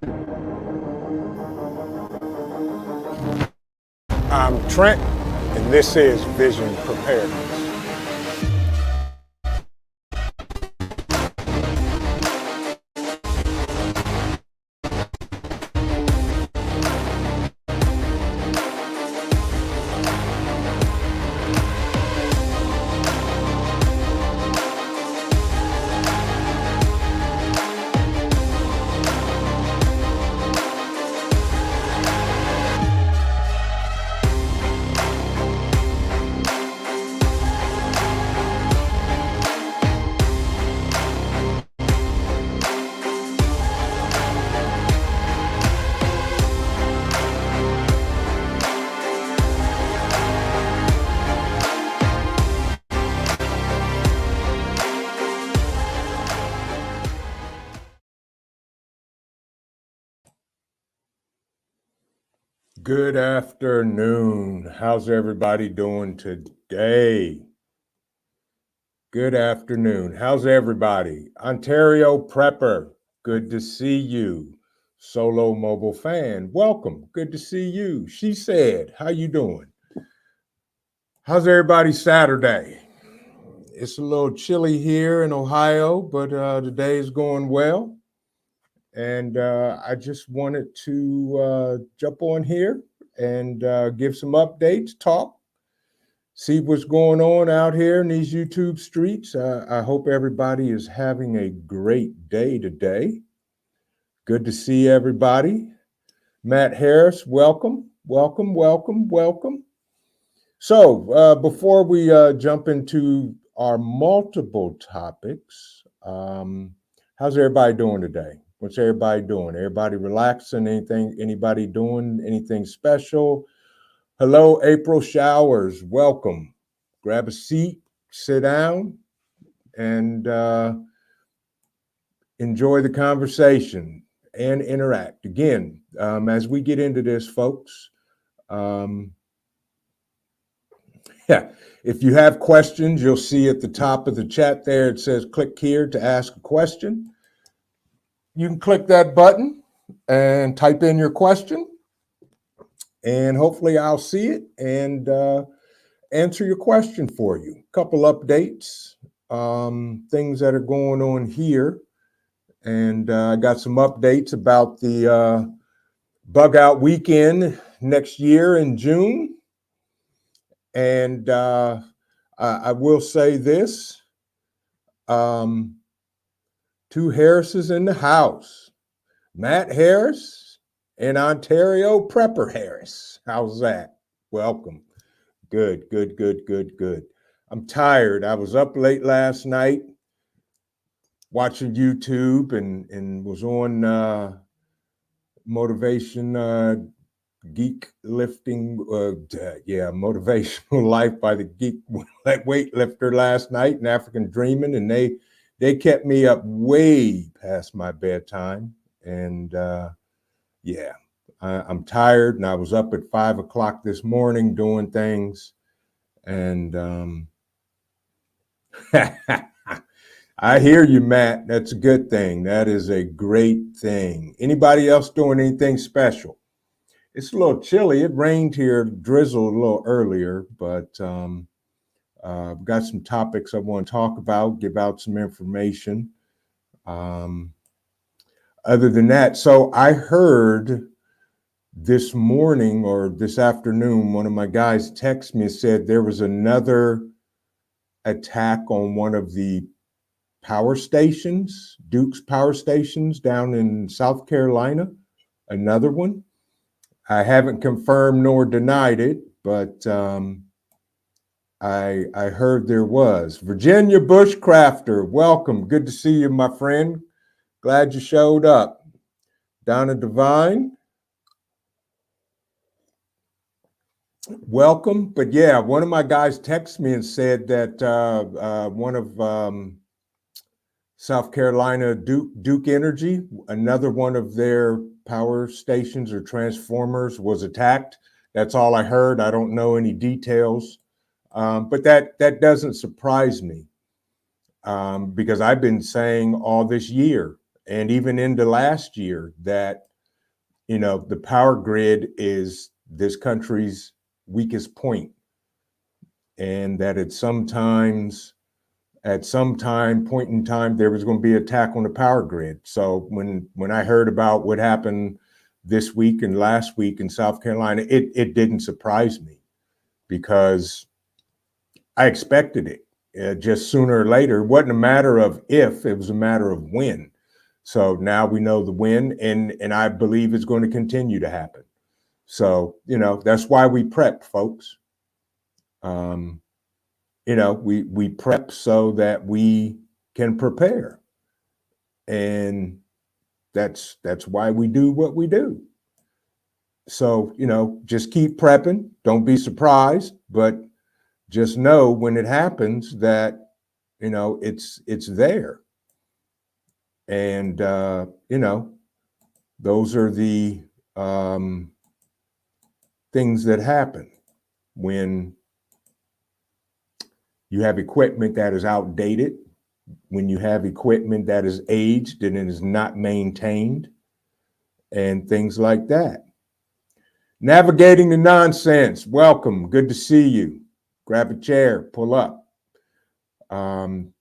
I'm Trent, and this is Vision Preparedness. Good afternoon. How's everybody doing today? Good afternoon. How's everybody? Ontario Prepper, good to see you. Solo Mobile Fan, welcome. Good to see you. She said, how you doing? How's everybody Saturday? It's a little chilly here in Ohio, but the day is going well. And I just wanted to jump on here and give some updates, talk, see what's going on out here in these YouTube streets. I hope everybody is having a great day today. Good to see everybody. Matt Harris, welcome, welcome, welcome, welcome. So before we jump into our multiple topics, how's everybody doing today? What's everybody doing? Everybody relaxing? Anything? Anybody doing anything special? Hello, April Showers. Welcome. Grab a seat, sit down, and enjoy the conversation and interact. Again, as we get into this, folks, yeah, if you have questions, you'll see at the top of the chat there, it says click here to ask a question. You can click that button and type in your question, and hopefully I'll see it and answer your question for you. A couple updates, things that are going on here. And I got some updates about the bug out weekend next year in June. And I will say this, two Harrises in the house, Matt Harris and Ontario Prepper Harris. How's that? Welcome. Good, good, good, good, good. I'm tired. I was up late last night watching YouTube and was on motivation geek lifting, motivational life by the geek weightlifter last night and African Dreaming, and they kept me up way past my bedtime. And I'm tired, and I was up at 5 o'clock this morning doing things, and I hear you, Matt. That's a good thing. That is a great thing. Anybody else doing anything special? It's a little chilly. It rained here, drizzled a little earlier, but I've got some topics I want to talk about, give out some information. Other than that, so I heard this morning or this afternoon, one of my guys texted me and said there was another attack on one of the power stations, Duke's power stations down in South Carolina, another one. I haven't confirmed nor denied it, but I heard there was. Virginia Bushcrafter, welcome. Good to see you, my friend. Glad you showed up. Donna Devine, welcome. But yeah, one of my guys texted me and said that one of South Carolina Duke Energy, another one of their power stations or transformers was attacked. That's all I heard. I don't know any details, but that doesn't surprise me because I've been saying all this year and even into last year that the power grid is this country's weakest point, and that at some point in time, there was going to be an attack on the power grid. So when I heard about what happened this week and last week in South Carolina, it didn't surprise me, because I expected it. Just sooner or later, it wasn't a matter of if, it was a matter of when. So now we know the when, and I believe it's going to continue to happen. So, that's why we prep, folks. We prep so that we can prepare. And that's why we do what we do. So, just keep prepping. Don't be surprised, but just know when it happens that, it's there. And, those are the things that happen when you have equipment that is outdated, when you have equipment that is aged and it is not maintained, and things like that. Navigating the nonsense. Welcome. Good to see you. Grab a chair, pull up. Also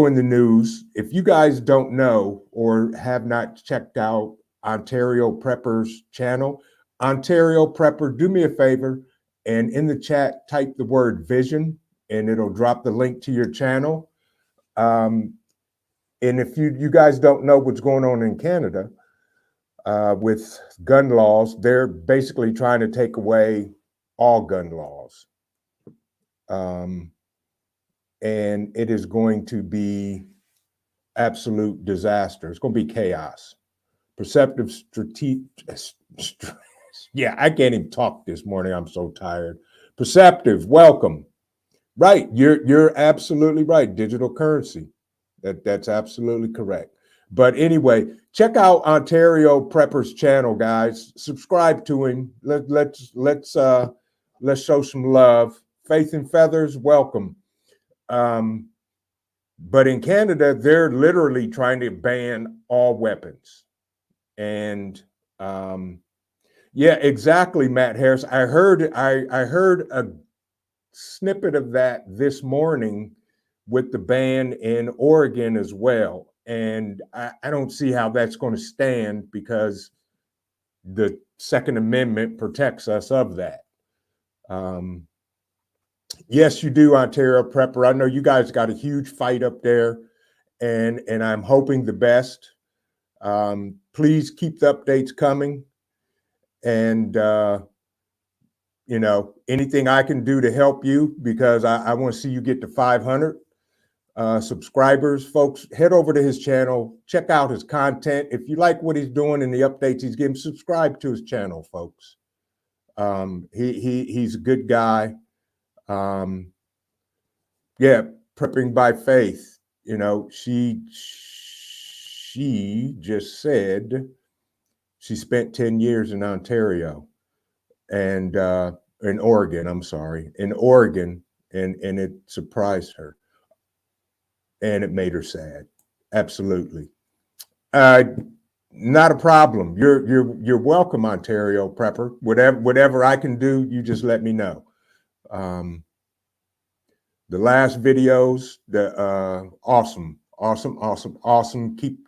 in the news, if you guys don't know or have not checked out Ontario Prepper's channel, Ontario Prepper, do me a favor and in the chat type the word vision, and it'll drop the link to your channel. And if you guys don't know what's going on in Canada with gun laws, they're basically trying to take away all gun laws. And it is going to be absolute disaster. It's going to be chaos. Perceptive yeah, I can't even talk this morning. I'm so tired. Perceptive, welcome. Right, you're absolutely right. Digital currency, that's absolutely correct. But anyway, check out Ontario Prepper's channel, guys. Subscribe to him. Let's show some love. Faith and Feathers, welcome. But in Canada, they're literally trying to ban all weapons. And yeah, exactly, Matt Harris. I heard a snippet of that this morning with the ban in Oregon as well. And I don't see how that's going to stand, because the Second Amendment protects us of that. Yes, you do, Ontario Prepper. I know you guys got a huge fight up there, and I'm hoping the best. Please keep the updates coming. And, anything I can do to help you, because I want to see you get to 500 subscribers. Folks, head over to his channel, check out his content. If you like what he's doing and the updates he's giving, subscribe to his channel, folks. He's a good guy. Yeah, prepping by faith. She just said she spent 10 years in Ontario and in Oregon, in Oregon, and it surprised her. And it made her sad. Absolutely. Not a problem. You're welcome, Ontario Prepper. Whatever I can do, you just let me know. The last videos, awesome.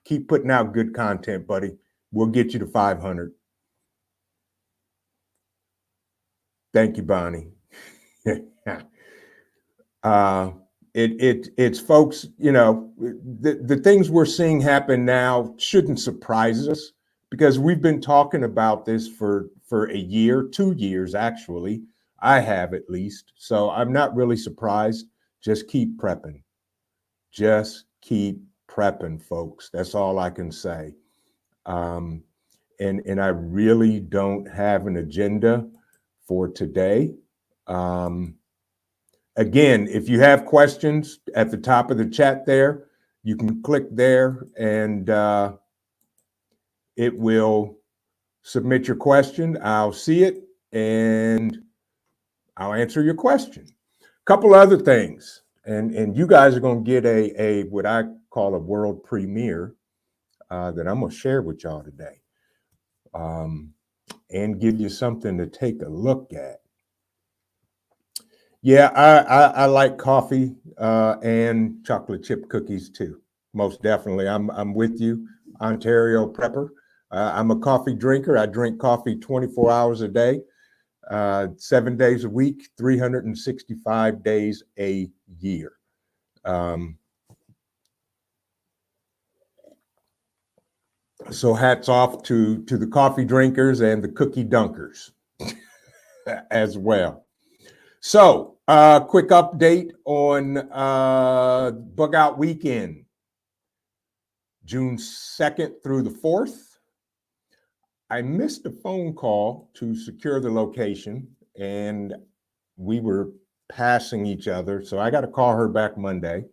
Keep putting out good content, buddy. We'll get you to 500. Thank you, Bonnie. It's folks, the things we're seeing happen now shouldn't surprise us, because we've been talking about this for a year, 2 years, actually. I have, at least. So I'm not really surprised. Just keep prepping. Just keep prepping, folks. That's all I can say. And I really don't have an agenda for today. Again, if you have questions at the top of the chat there, you can click there and it will submit your question. I'll see it and I'll answer your question. A couple other things, and you guys are going to get a what I call a world premiere. that I'm going to share with y'all today, and give you something to take a look at. Yeah, I like coffee and chocolate chip cookies too. Most definitely, I'm with you, Ontario Prepper. I'm a coffee drinker. I drink coffee 24 hours a day, 7 days a week, 365 days a year. So hats off to the coffee drinkers and the cookie dunkers as well. So quick update on Bug Out Weekend, June 2nd through the 4th. I missed a phone call to secure the location, and we were passing each other. So I got to call her back Monday.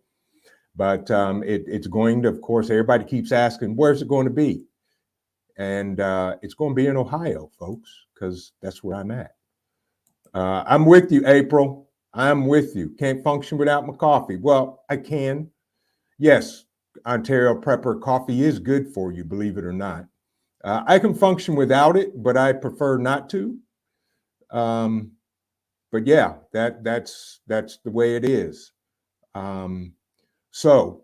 But it's going to, of course, everybody keeps asking, where's it going to be? And it's going to be in Ohio, folks, because that's where I'm at. I'm with you, April. I'm with you. Can't function without my coffee. Well, I can. Yes, Ontario Prepper, coffee is good for you, believe it or not. I can function without it, but I prefer not to. But yeah, that's the way it is. So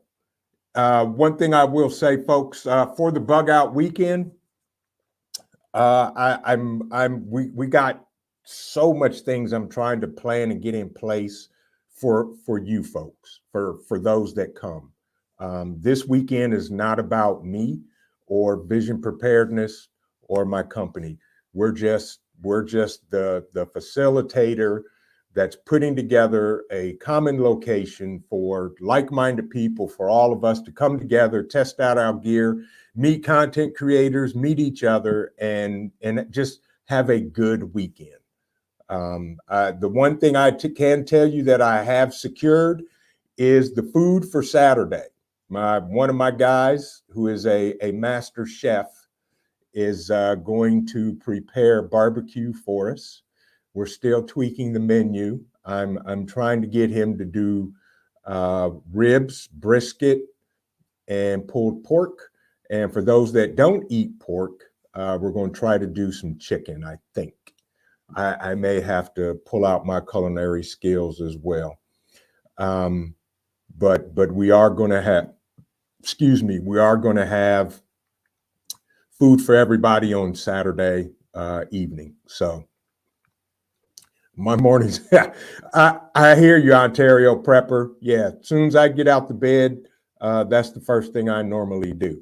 one thing I will say, folks, for the Bug Out Weekend, we got so much things I'm trying to plan and get in place for you folks, for those that come. This weekend is not about me or Vision Preparedness or my company. We're just the facilitator that's putting together a common location for like-minded people, for all of us to come together, test out our gear, meet content creators, meet each other, and just have a good weekend. The one thing I can tell you that I have secured is the food for Saturday. One of my guys, who is a master chef, is going to prepare barbecue for us. We're still tweaking the menu. I'm trying to get him to do ribs, brisket, and pulled pork. And for those that don't eat pork, we're going to try to do some chicken, I think. I may have to pull out my culinary skills as well. But we are going to have, we are going to have food for everybody on Saturday evening. So my mornings, I hear you, Ontario Prepper. Yeah, as soon as I get out the bed, that's the first thing I normally do.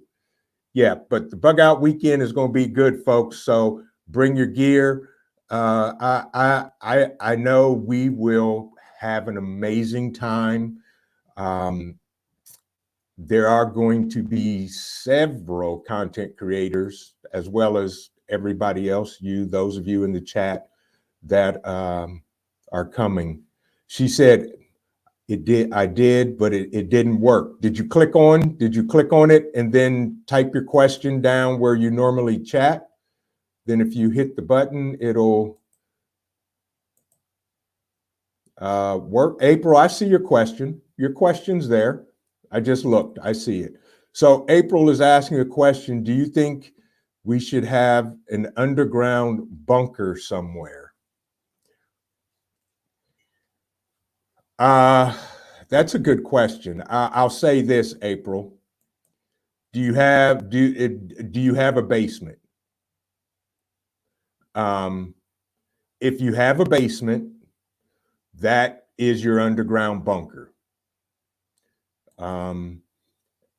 Yeah, but the Bug Out Weekend is going to be good, folks. So bring your gear. I know we will have an amazing time. There are going to be several content creators, as well as everybody else, those of you in the chat that are coming. She said, I did, but it didn't work. Did you click on it and then type your question down where you normally chat? Then if you hit the button, it'll work. April, I see your question. Your question's there. I just looked, I see it. So April is asking a question. Do you think we should have an underground bunker somewhere? That's a good question. I'll say this, April. Do you have a basement? If you have a basement, that is your underground bunker.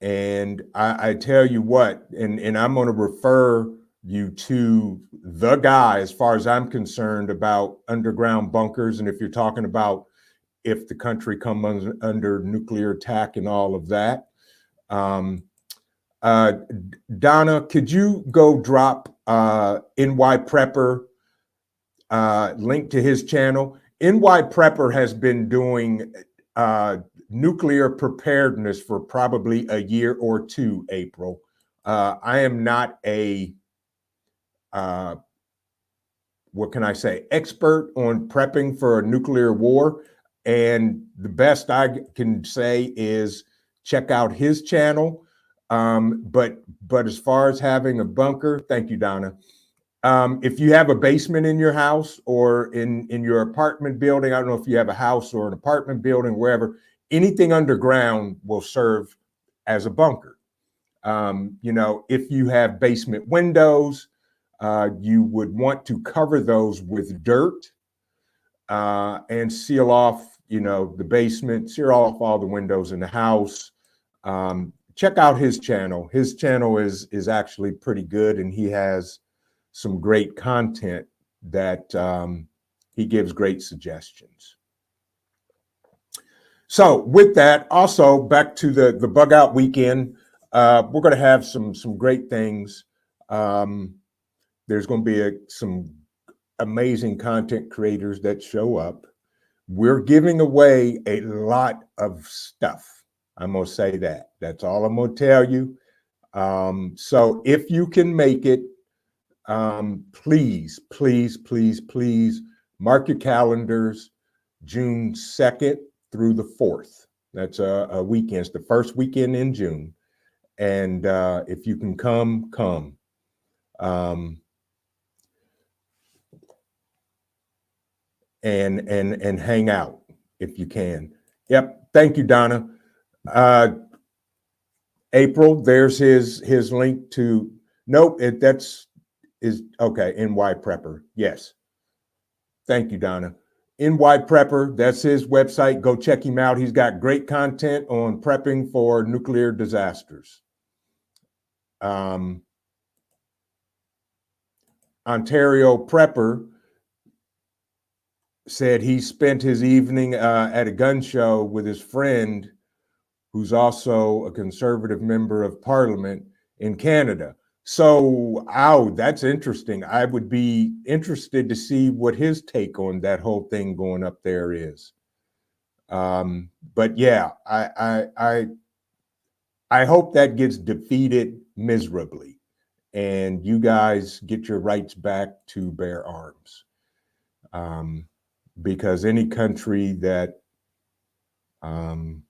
And I tell you what, and I'm going to refer you to the guy, as far as I'm concerned, about underground bunkers. And if you're talking about if the country comes under nuclear attack and all of that. Donna, could you go drop NY Prepper link to his channel? NY Prepper has been doing nuclear preparedness for probably a year or two, April. I am not a, what can I say, expert on prepping for a nuclear war. And the best I can say is check out his channel. But as far as having a bunker, thank you, Donna. If you have a basement in your house or in your apartment building, I don't know if you have a house or an apartment building, wherever, anything underground will serve as a bunker. If you have basement windows, you would want to cover those with dirt and seal off, the basement, seal off all the windows in the house. Check out his channel. His channel is actually pretty good, and he has some great content that he gives great suggestions. So with that, also back to the bug out weekend, we're going to have some great things. There's going to be some amazing content creators that show up. We're giving away a lot of stuff. I'm going to say that. That's all I'm going to tell you. So if you can make it, please, please, please, please mark your calendars June 2nd through the 4th. That's a weekend. It's the first weekend in June. And if you can come. And hang out if you can. Yep. Thank you, Donna. April, there's his link to. Nope. Is okay. NY Prepper. Yes. Thank you, Donna. NY Prepper. That's his website. Go check him out. He's got great content on prepping for nuclear disasters. Ontario Prepper said he spent his evening at a gun show with his friend, who's also a conservative member of parliament in Canada. So, that's interesting. I would be interested to see what his take on that whole thing going up there is. But yeah, I hope that gets defeated miserably, and you guys get your rights back to bear arms. Because any country that, how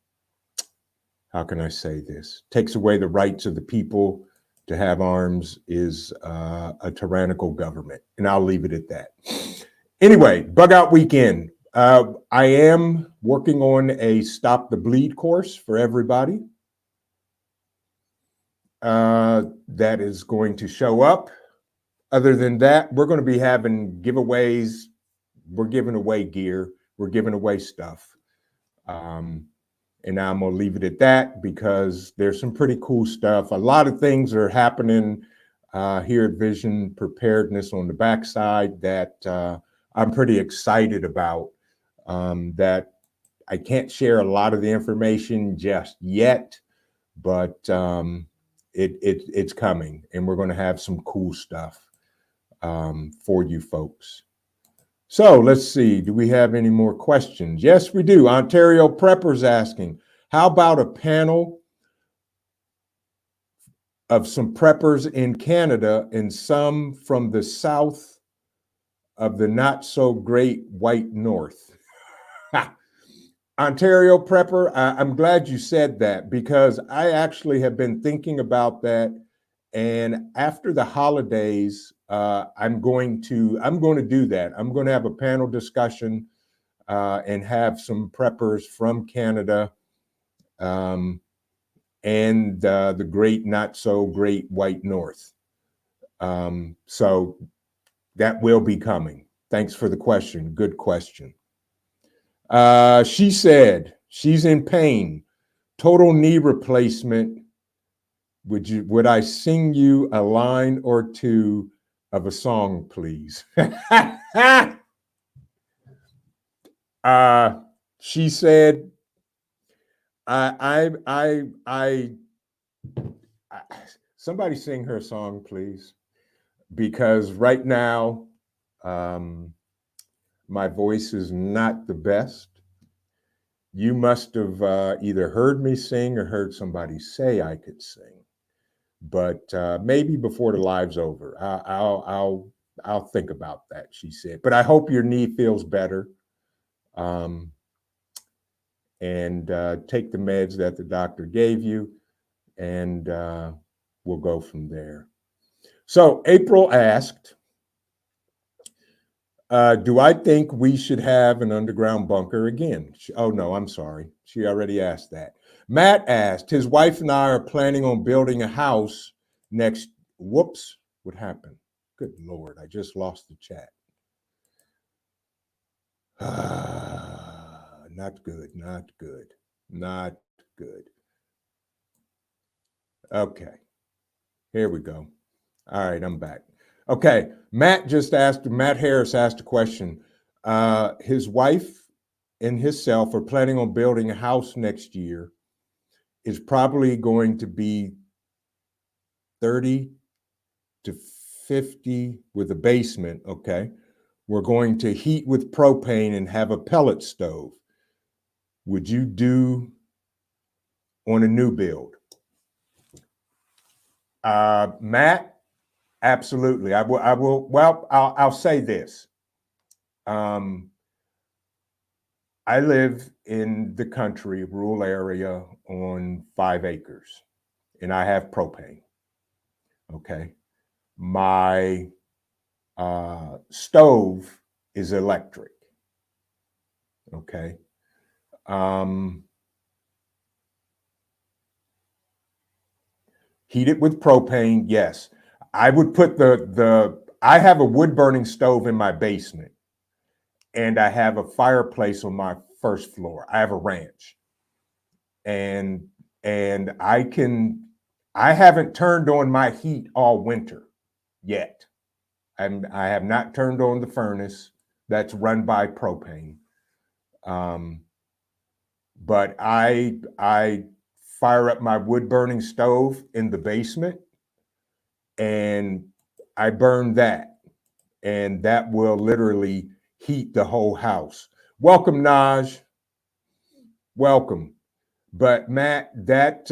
can I say this, takes away the rights of the people to have arms is a tyrannical government. And I'll leave it at that. Anyway, bug out weekend. I am working on a Stop the Bleed course for everybody. That is going to show up. Other than that, we're going to be having giveaways. We're giving away gear. We're giving away stuff. And I'm going to leave it at that because there's some pretty cool stuff. A lot of things are happening here at Vision Preparedness on the backside that I'm pretty excited about. That I can't share a lot of the information just yet, but it's coming, and we're going to have some cool stuff for you folks. So let's see, do we have any more questions? Yes, we do. Ontario Prepper's asking, how about a panel of some preppers in Canada and some from the south of the not so great white north? Ontario Prepper, I'm glad you said that because I actually have been thinking about that. And after the holidays, I'm going to do that. I'm going to have a panel discussion and have some preppers from Canada and the great, not so great white north. So that will be coming. Would for the question. Good question. She said she's in pain. Total knee replacement. Would I sing you a line or two of a song, please? She said, somebody sing her a song, please, because right now, my voice is not the best. You must have either heard me sing or heard somebody say I could sing. But maybe before the live's over, I'll think about that, she said. But I hope your knee feels better. And take the meds that the doctor gave you. and we'll go from there. So April asked, do I think we should have an underground bunker again? Oh, no, I'm sorry. She already asked that. Matt asked, his wife and I are planning on building a house next. Whoops, what happened? Good Lord, I just lost the chat. Not good, not good, not good. Okay, here we go. All right, I'm back. Okay, Matt Harris asked a question. His wife and himself are planning on building a house next year. Is probably going to be 30 to 50 with a basement, okay? We're going to heat with propane and have a pellet stove. Would you do on a new build? Matt, absolutely. I will. Well, I'll say this. I live in the country, rural area on 5 acres, and I have propane. Okay. My stove is electric. Okay. Heat it with propane, yes. I would put I have a wood burning stove in my basement, and I have a fireplace on my first floor. I have a ranch. And I haven't turned on my heat all winter yet. I have not turned on the furnace that's run by propane. But I fire up my wood burning stove in the basement, and I burn that, and that will literally heat the whole house. Welcome, Naj. Welcome. But Matt, that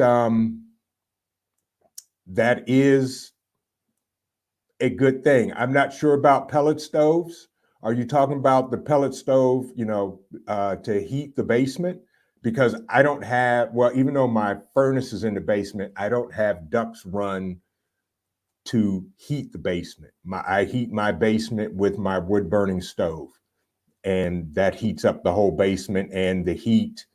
is a good thing. I'm not sure about pellet stoves. Are you talking about the pellet stove, to heat the basement? Because I don't have, well, even though my furnace is in the basement, I don't have ducts run to heat the basement. I heat my basement with my wood burning stove, and that heats up the whole basement, and the heat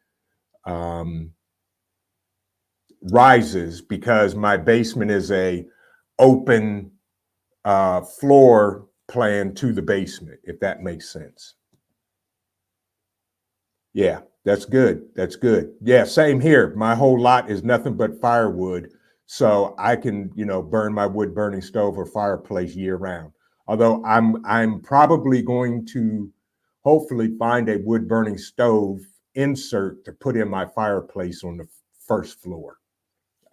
rises because my basement is a open floor plan to the basement, if that makes sense. Yeah, that's good. That's good. Yeah, same here. My whole lot is nothing but firewood, so I can, burn my wood burning stove or fireplace year round. Although I'm probably going to hopefully find a wood burning stove insert to put in my fireplace on the first floor.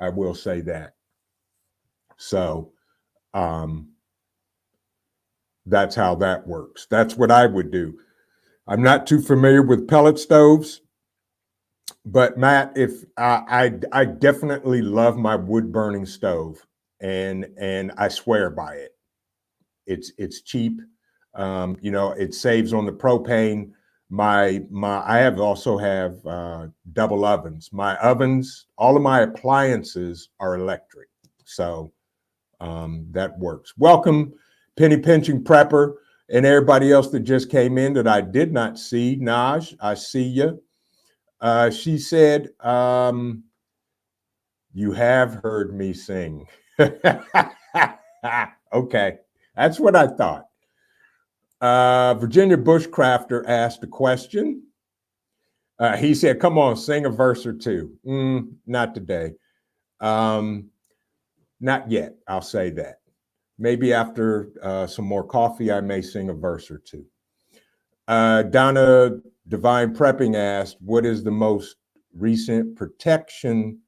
I will say that. So, that's how that works. That's what I would do. I'm not too familiar with pellet stoves, but Matt, if I definitely love my wood burning stove, and I swear by it. It's cheap. It saves on the propane. I also have double ovens. My ovens, all of my appliances are electric, so that works. Welcome, Penny Pinching Prepper, and everybody else that just came in that I did not see. Naj, I see you. She said, you have heard me sing. Okay, that's what I thought. Virginia Bushcrafter asked a question. He said, come on, sing a verse or two. Not today. Not yet, I'll say that. Maybe after some more coffee, I may sing a verse or two. Donna Divine Prepping asked, what is the most recent protection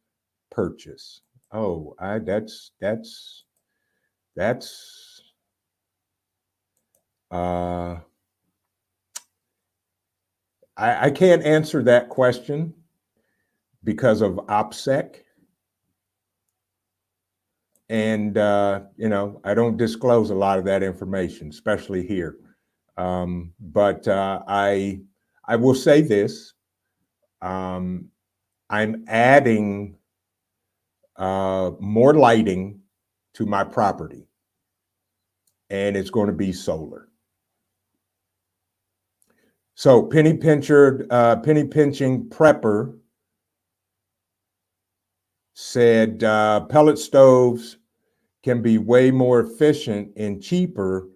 purchase? Oh, that's I can't answer that question because of OPSEC. And, I don't disclose a lot of that information, especially here. But I will say this. I'm adding more lighting to my property, and it's going to be solar. So penny pinching prepper said pellet stoves can be way more efficient and cheaper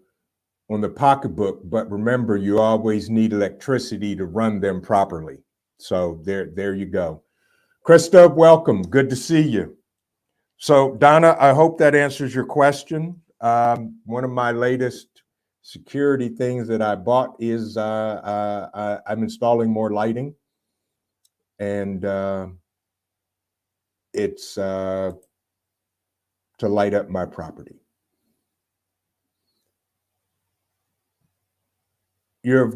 on the pocketbook, but remember, you always need electricity to run them properly. So there you go. Krista, welcome. Good to see you. So Donna, I hope that answers your question. One of my latest security things that I bought is I'm installing more lighting, and it's to light up my property. You're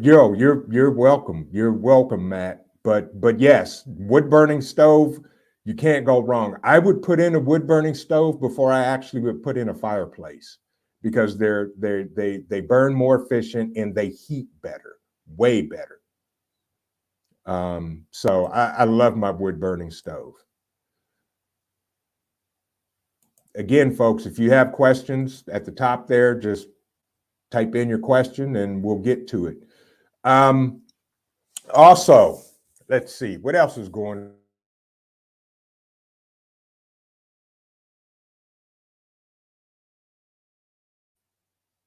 welcome. You're welcome, Matt. But yes, wood burning stove, you can't go wrong. I would put in a wood burning stove before I actually would put in a fireplace, because they burn more efficient and they heat better, way better. So I love my wood burning stove. Again, folks, if you have questions at the top there, just type in your question and we'll get to it. Also, let's see what else is going.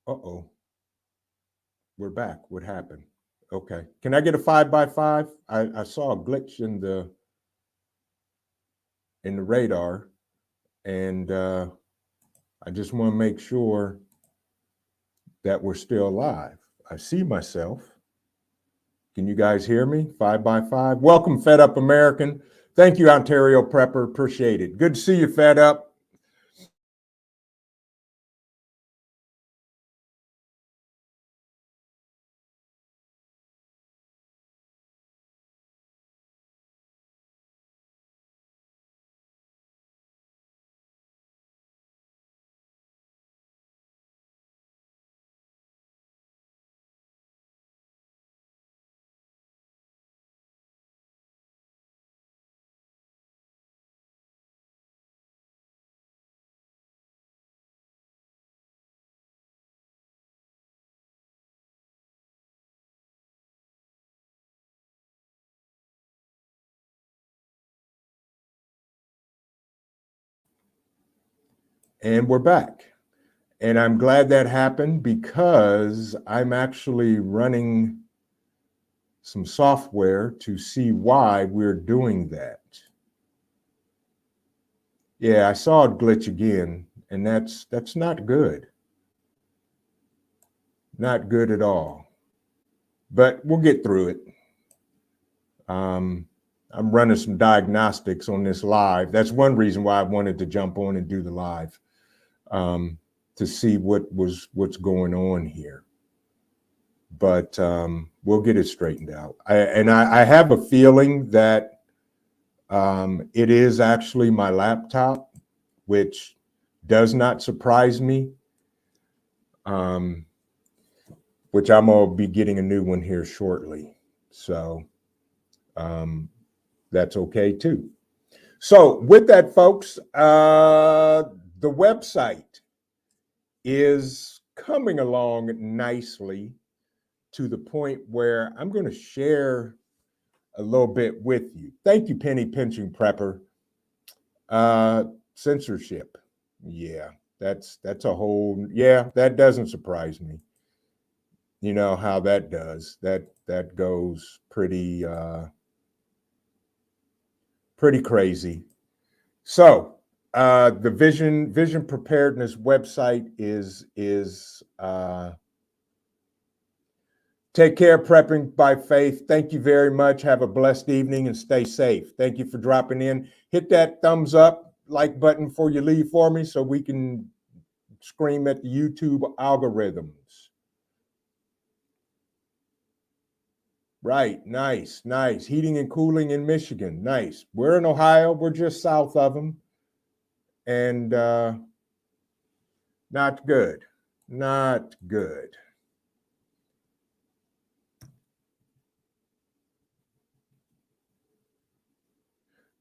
Uh-oh, we're back. What happened? Okay, can I get a 5x5? I saw a glitch in the radar, and I just want to make sure that we're still live. I see myself. Can you guys hear me? 5x5. Welcome, Fed Up American. Thank you, Ontario Prepper. Appreciate it. Good to see you, Fed Up. And we're back. And I'm glad that happened, because I'm actually running some software to see why we're doing that. Yeah, I saw it glitch again, and that's not good. Not good at all. But we'll get through it. I'm running some diagnostics on this live. That's one reason why I wanted to jump on and do the live, to see what's going on here. But we'll get it straightened out. I have a feeling that it is actually my laptop, which does not surprise me. Which I'm gonna be getting a new one here shortly. So that's okay too. So with that, folks, the website is coming along nicely, to the point where I'm going to share a little bit with you. Thank you, Penny Pinching Prepper. Censorship. Yeah, that's a whole, yeah, that doesn't surprise me. You know how that does. That goes pretty pretty crazy. So the vision preparedness website is take care, prepping by faith. Thank you very much. Have a blessed evening and stay safe. Thank you for dropping in. Hit that thumbs up, like button before you leave for me, so we can scream at the YouTube algorithms. Right, nice. Heating and cooling in Michigan, nice. We're in Ohio. We're just south of them, and not good. Not good.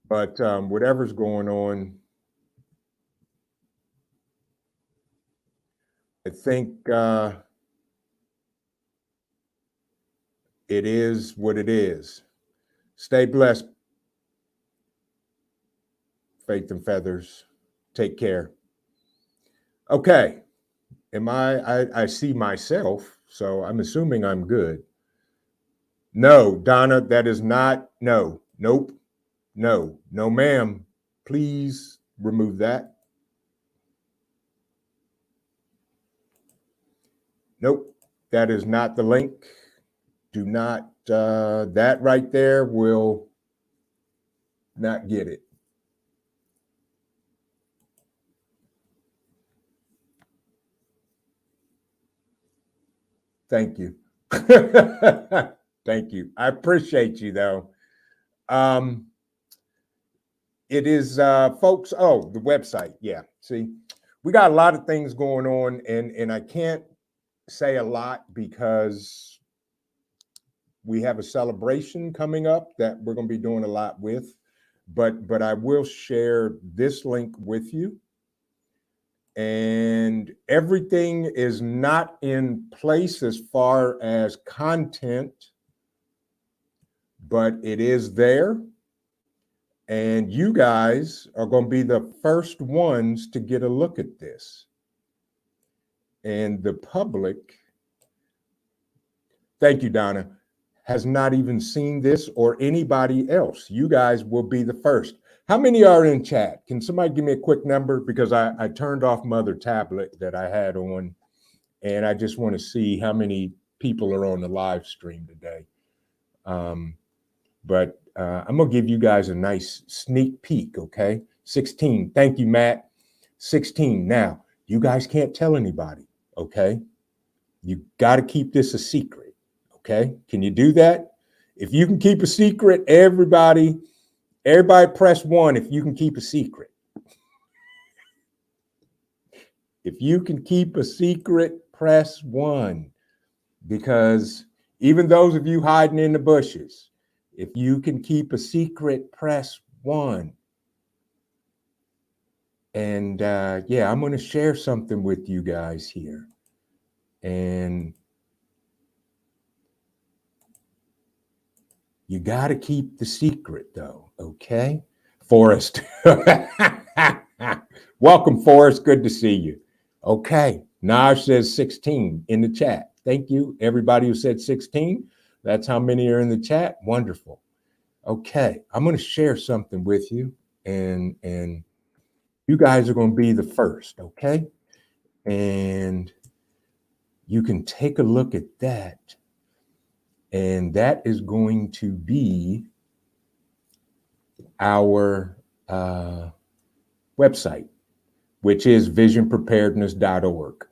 But whatever's going on, I think it is what it is. Stay blessed, Faith and Feathers. Take care. Okay. I see myself, so I'm assuming I'm good. No, Donna, that is not, no, nope, no, no, ma'am. Please remove that. Nope, that is not the link. Do not, that right there will not get it. Thank you. Thank you. I appreciate you though. It is, folks. Oh, the website. Yeah. See, we got a lot of things going on, and I can't say a lot because we have a celebration coming up that we're going to be doing a lot with. But I will share this link with you. And everything is not in place as far as content, but it is there. And you guys are going to be the first ones to get a look at this. And the public, thank you, Donna, has not even seen this or anybody else. You guys will be the first. How many are in chat? Can somebody give me a quick number? Because I turned off my other tablet that I had on, and I just want to see how many people are on the live stream today. But I'm going to give you guys a nice sneak peek, okay? 16. Thank you, Matt. 16. Now, you guys can't tell anybody, okay? You got to keep this a secret, okay? Can you do that? If you can keep a secret, everybody press 1 if you can keep a secret. If you can keep a secret, press 1. Because even those of you hiding in the bushes, if you can keep a secret, press 1. And yeah, I'm going to share something with you guys here. And you got to keep the secret, though, okay? Forrest. Welcome, Forrest. Good to see you. Okay. Naj says 16 in the chat. Thank you, everybody who said 16. That's how many are in the chat. Wonderful. Okay. I'm going to share something with you, and you guys are going to be the first, okay? And you can take a look at that. And that is going to be our website, which is visionpreparedness.org.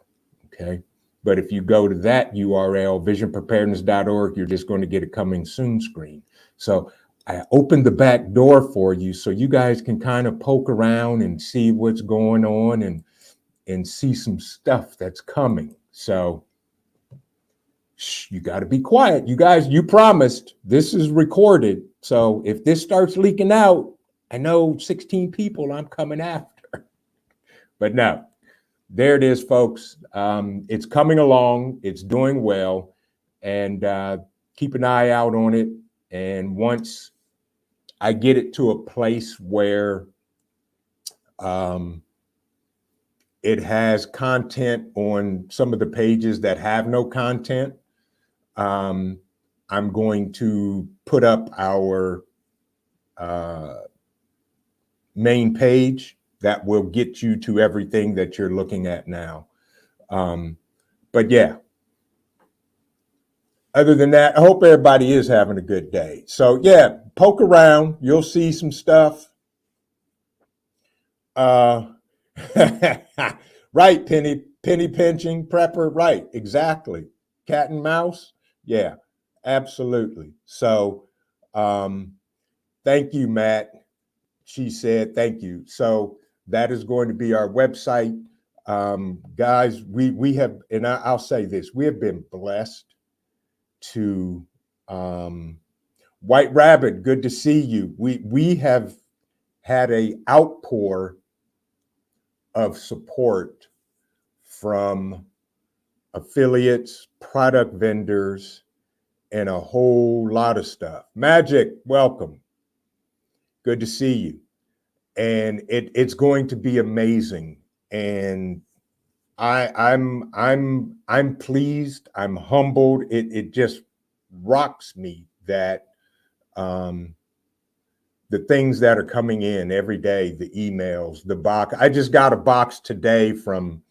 Okay. But if you go to that URL, visionpreparedness.org, you're just going to get a coming soon screen. So I opened the back door for you so you guys can kind of poke around and see what's going on and see some stuff that's coming. So you got to be quiet. You guys, you promised. This is recorded. So if this starts leaking out, I know 16 people I'm coming after. But no, there it is, folks. It's coming along. It's doing well. And keep an eye out on it. And once I get it to a place where it has content on some of the pages that have no content, I'm going to put up our main page that will get you to everything that you're looking at now. But yeah, other than that, I hope everybody is having a good day. So yeah, poke around. You'll see some stuff. Right, penny pinching, prepper, right, exactly. Cat and mouse, yeah, absolutely. So thank you, Matt. She said thank you. So that is going to be our website. Guys, we have, and I'll say this, we have been blessed to White Rabbit, good to see you. We have had a outpour of support from affiliates, product vendors, and a whole lot of stuff. Magic, welcome. Good to see you. And it's going to be amazing. And I'm pleased. I'm humbled. It just rocks me that the things that are coming in every day, the emails, the box. I just got a box today from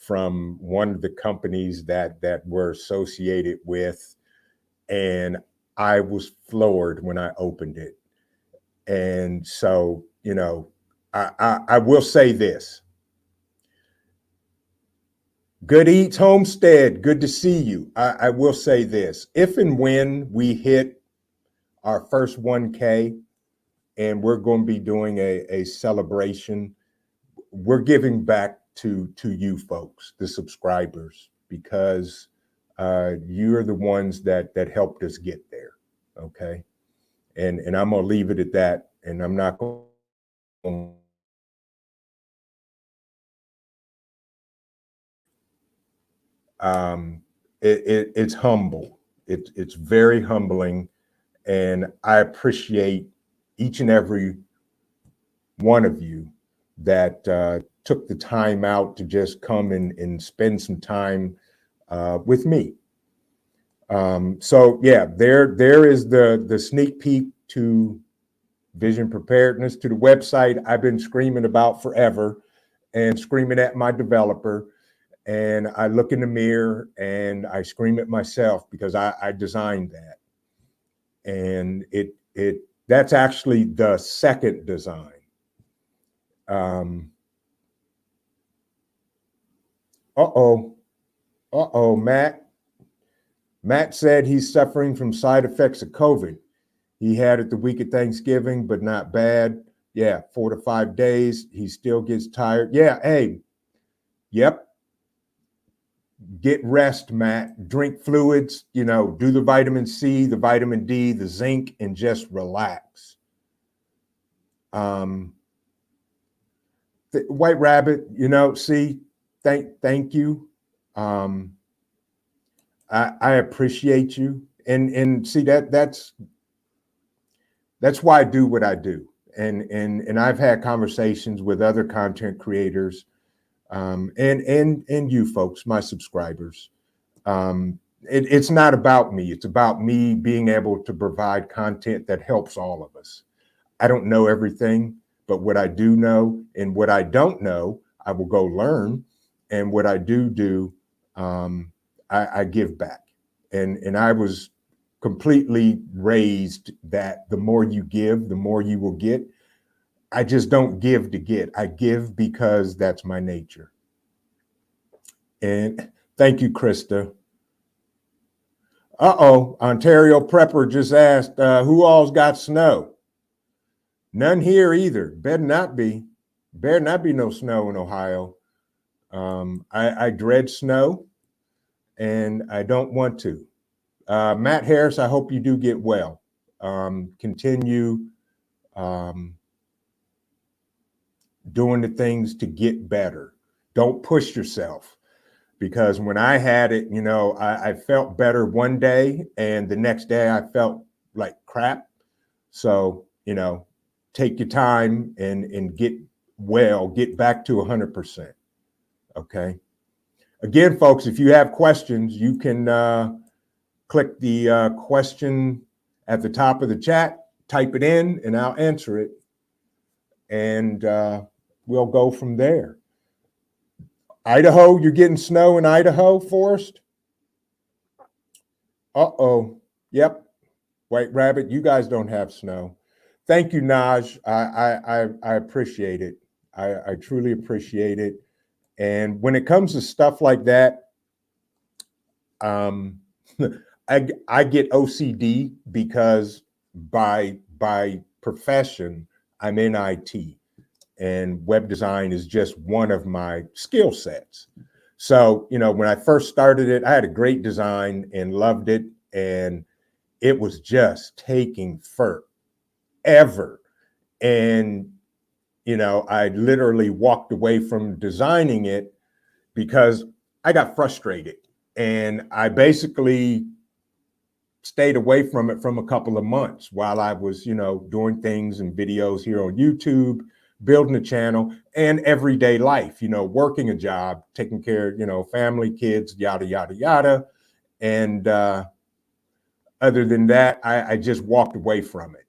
one of the companies that we're associated with, and I was floored when I opened it. And so, I will say this. Good Eats Homestead, good to see you. I will say this. If and when we hit our first 1K, and we're going to be doing a celebration, we're giving back to you folks, the subscribers, because you're the ones that helped us get there. Okay. And I'm going to leave it at that. And I'm not going it's humble. It's very humbling. And I appreciate each and every one of you that took the time out to just come and spend some time with me. So yeah, there is the sneak peek to Vision Preparedness, to the website I've been screaming about forever and screaming at my developer. And I look in the mirror and I scream at myself because I designed that. And that's actually the second design. Matt said he's suffering from side effects of COVID. He had it the week of Thanksgiving, but not bad. Yeah, 4 to 5 days. He still gets tired. Yeah, hey, yep. Get rest, Matt. Drink fluids, do the vitamin C, the vitamin D, the zinc, and just relax. White Rabbit, see, thank you. I appreciate you. And see that's why I do what I do. And I've had conversations with other content creators, and you folks, my subscribers. It's not about me. It's about me being able to provide content that helps all of us. I don't know everything, but what I do know and what I don't know, I will go learn. And what I do, I give back. And I was completely raised that the more you give, the more you will get. I just don't give to get. I give because that's my nature. And thank you, Krista. Ontario Prepper just asked, who all's got snow? None here either. Better not be. Better not be no snow in Ohio. I dread snow, and I don't want to. Matt Harris, I hope you do get well. Continue doing the things to get better. Don't push yourself, because when I had it, I felt better one day, and the next day I felt like crap. So, take your time and get well, get back to 100%. Okay. Again, folks, if you have questions, you can click the question at the top of the chat, type it in, and I'll answer it. And we'll go from there. Idaho, you're getting snow in Idaho, Forrest? Yep. White Rabbit, you guys don't have snow. Thank you, Naj. I appreciate it. I truly appreciate it. And when it comes to stuff like that, I get OCD because by profession, I'm in IT, and web design is just one of my skill sets. So, when I first started it, I had a great design and loved it, and it was just taking forever. And, I literally walked away from designing it because I got frustrated. And I basically stayed away from it from a couple of months while I was, doing things and videos here on YouTube, building a channel, and everyday life, working a job, taking care of, family, kids, yada, yada, yada. And other than that, I just walked away from it.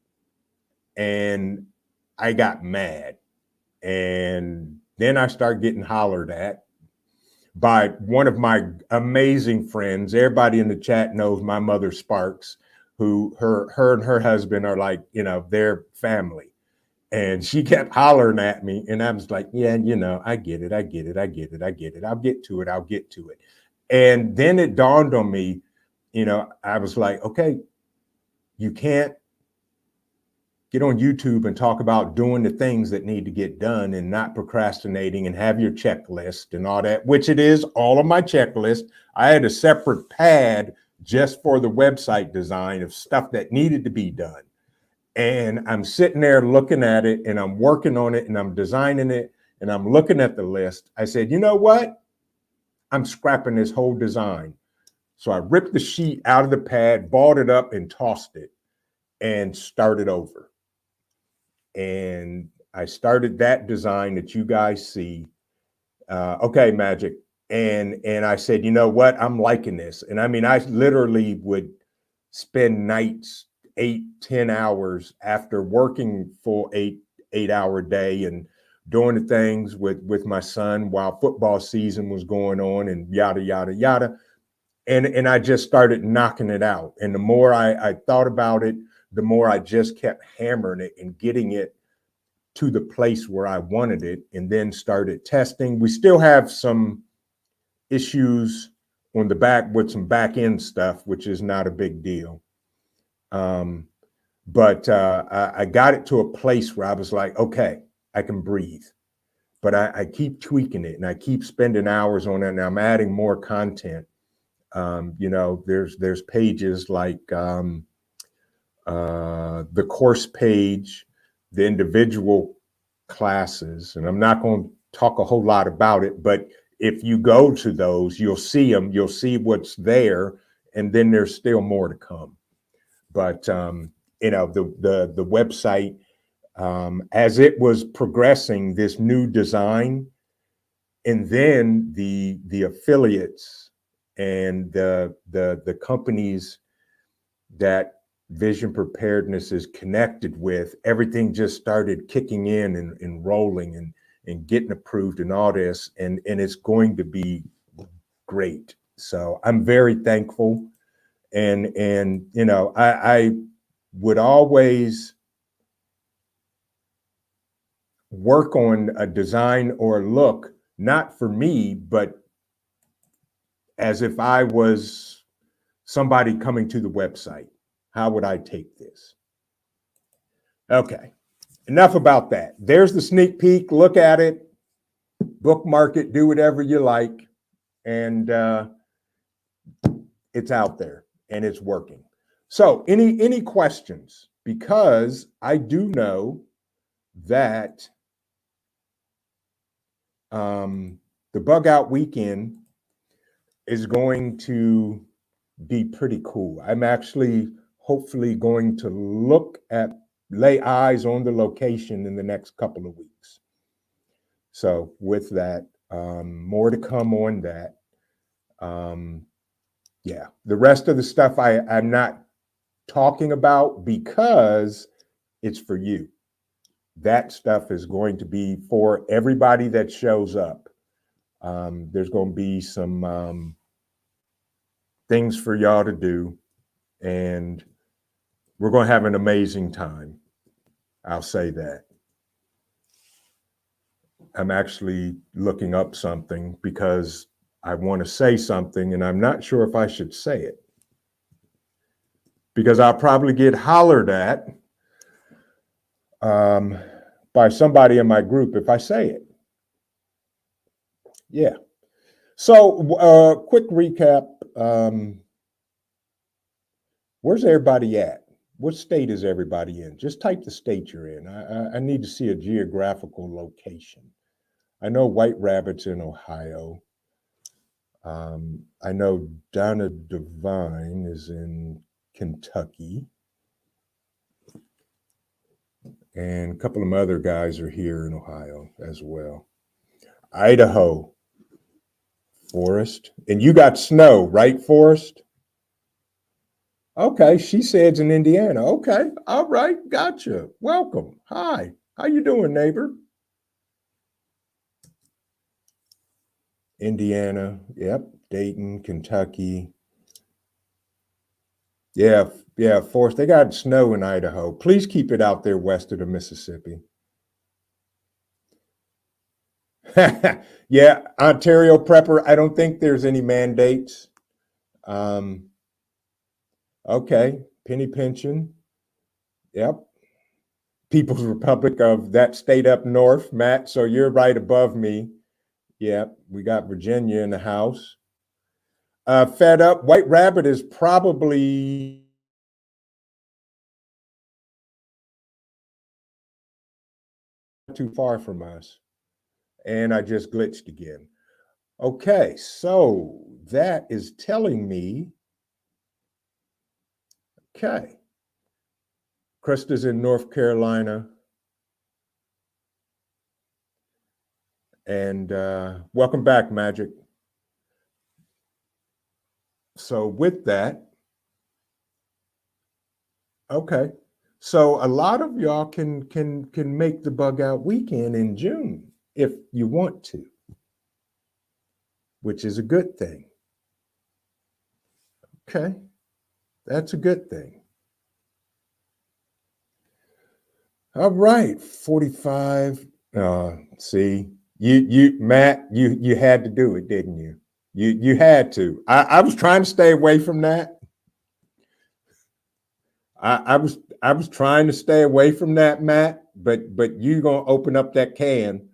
And I got mad. And then I started getting hollered at by one of my amazing friends. Everybody in the chat knows my mother Sparks, who her and her husband are like, their family. And she kept hollering at me. And I was like, yeah, I get it. I get it. I get it. I get it. I'll get to it. I'll get to it. And then it dawned on me, I was like, okay, you can't get on YouTube and talk about doing the things that need to get done and not procrastinating and have your checklist and all that, which it is all of my checklist. I had a separate pad just for the website design of stuff that needed to be done. And I'm sitting there looking at it and I'm working on it and I'm designing it and I'm looking at the list. I said, you know what? I'm scrapping this whole design. So I ripped the sheet out of the pad, balled it up and tossed it and started over. And I started that design that you guys see. Okay, Magic. And I said, you know what? I'm liking this. And I mean, I literally would spend nights, 8-10 hours after working full 8-hour day and doing the things with my son while football season was going on and yada, yada, yada. And I just started knocking it out. And the more I thought about it, the more I just kept hammering it and getting it to the place where I wanted it, and then started testing. We still have some issues on the back with some back end stuff, which is not a big deal. But I got it to a place where I was like, okay, I can breathe. But I keep tweaking it and I keep spending hours on it, and I'm adding more content. There's pages like the course page, the individual classes, and I'm not going to talk a whole lot about it, but if you go to those, you'll see them, you'll see what's there, and then there's still more to come. But the website, as it was progressing, this new design, and then the affiliates and the companies that Vision Preparedness is connected with, everything just started kicking in and rolling and getting approved and all this, and it's going to be great. So I'm very thankful. And I would always work on a design or look, not for me, but as if I was somebody coming to the website. How would I take this? Okay, enough about that. There's the sneak peek. Look at it, bookmark it, do whatever you like. And it's out there and it's working. So any questions? Because I do know that the bug out weekend is going to be pretty cool. I'm actually hopefully going to lay eyes on the location in the next couple of weeks. So with that, more to come on that. Yeah, the rest of the stuff I'm not talking about because it's for you. That stuff is going to be for everybody that shows up. There's going to be some things for y'all to do, and we're going to have an amazing time. I'll say that. I'm actually looking up something because I want to say something, and I'm not sure if I should say it because I'll probably get hollered at by somebody in my group if I say it. Yeah. So quick recap. Where's everybody at? What state is everybody in? Just type the state you're in. I need to see a geographical location. I know White Rabbit's in Ohio. I know Donna Devine is in Kentucky, and a couple of other guys are here in Ohio as well. Idaho, Forrest, and you got snow, right, Forrest? Okay, she says in Indiana. Okay, all right, gotcha. Welcome. Hi, how you doing, neighbor? Indiana, yep. Dayton, Kentucky. Yeah, yeah, Forrest. They got snow in Idaho. Please keep it out there west of the Mississippi. Yeah, Ontario Prepper. I don't think there's any mandates. Um, okay, penny pension. Yep. People's Republic of that state up north, Matt. So you're right above me. Yep. We got Virginia in the house. Fed up. White Rabbit is probably too far from us. And I just glitched again. Okay, so that is telling me, okay, Krista's in North Carolina. And welcome back, Magic. So with that, okay. So a lot of y'all can make the bug out weekend in June if you want to, which is a good thing. Okay. That's a good thing. All right, 45. See, you Matt, you had to do it, didn't you? You had to. I was trying to stay away from that. I was trying to stay away from that, Matt, but you're gonna open up that can.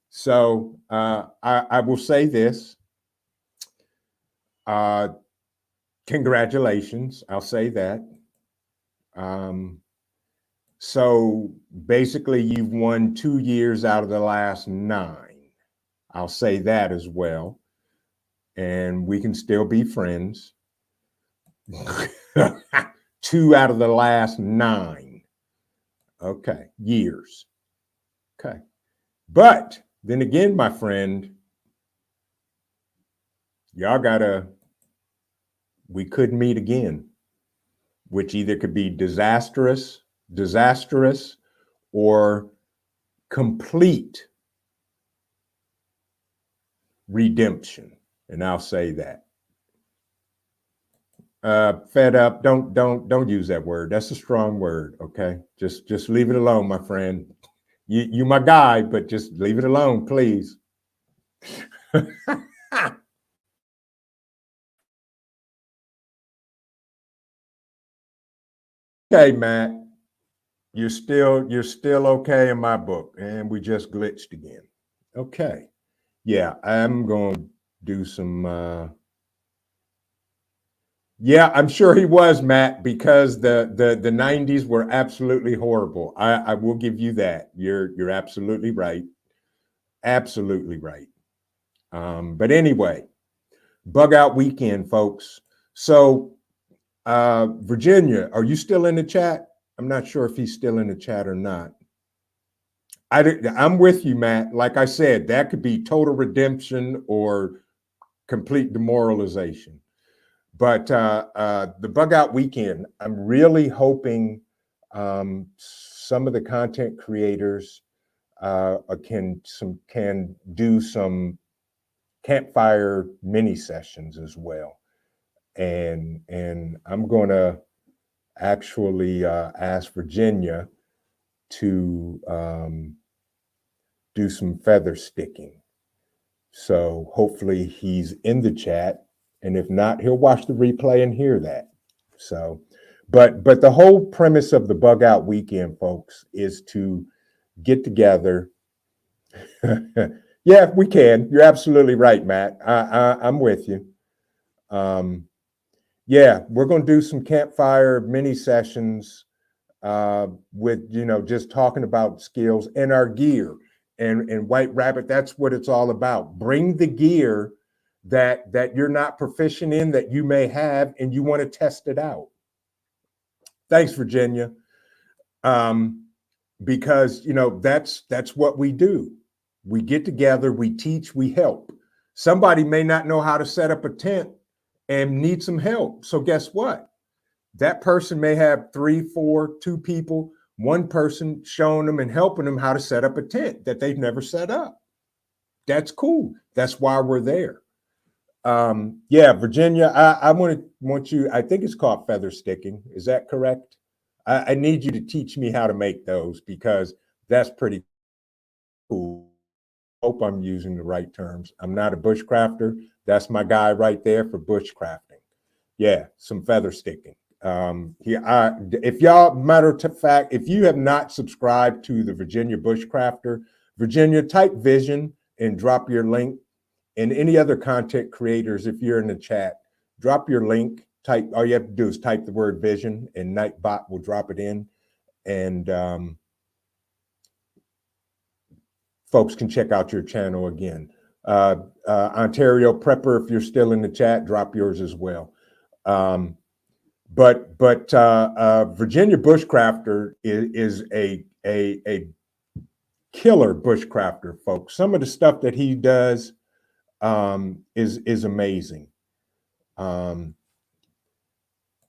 So I will say this. Uh, Congratulations. I'll say that. Um, so basically, you've won 2 years out of the last 9. I'll say that as well. And we can still be friends. 2 out of the last 9. Okay, years. Okay. But then again, my friend, y'all we could meet again, which either could be disastrous, or complete redemption. And I'll say that. Fed up. Don't use that word. That's a strong word. Okay. Just leave it alone, my friend. You my guy, but just leave it alone, please. Okay, Matt. You're still okay in my book, and we just glitched again. Okay. Yeah, I'm going to do some yeah, I'm sure he was, Matt, because the 90s were absolutely horrible. I will give you that. You're absolutely right. Absolutely right. But anyway, bug out weekend, folks. So Virginia, are you still in the chat? I'm not sure if he's still in the chat or not. I'm with you, Matt. Like I said, that could be total redemption or complete demoralization. But the bug out weekend, I'm really hoping some of the content creators can do some campfire mini sessions as well, and I'm going to actually ask Virginia to do some feather sticking. So hopefully he's in the chat, and if not, he'll watch the replay and hear that. So, but the whole premise of the bug out weekend, folks, is to get together. Yeah, we can. You're absolutely right, Matt. I'm with you. Yeah, we're going to do some campfire mini sessions with just talking about skills and our gear and White Rabbit. That's what it's all about. Bring the gear that you're not proficient in, that you may have, and you want to test it out. Thanks, Virginia. Because that's what we do. We get together, we teach, we help. Somebody may not know how to set up a tent and need some help. So guess what? That person may have 3, 4, 2 people, one person showing them and helping them how to set up a tent that they've never set up. That's cool. That's why we're there. Yeah, Virginia, I want you, I think it's called feather sticking. Is that correct? I need you to teach me how to make those, because that's pretty cool. Hope I'm using the right terms. I'm not a bushcrafter. That's my guy right there for bushcrafting. Yeah, some feather sticking. If y'all, matter of fact, if you have not subscribed to the Virginia Bushcrafter, Virginia, type vision and drop your link. And any other content creators, if you're in the chat, drop your link. Type, all you have to do is type the word vision, and Nightbot will drop it in. And folks can check out your channel again. Ontario Prepper, if you're still in the chat, drop yours as well. But Virginia Bushcrafter is a killer bushcrafter, folks. Some of the stuff that he does is amazing.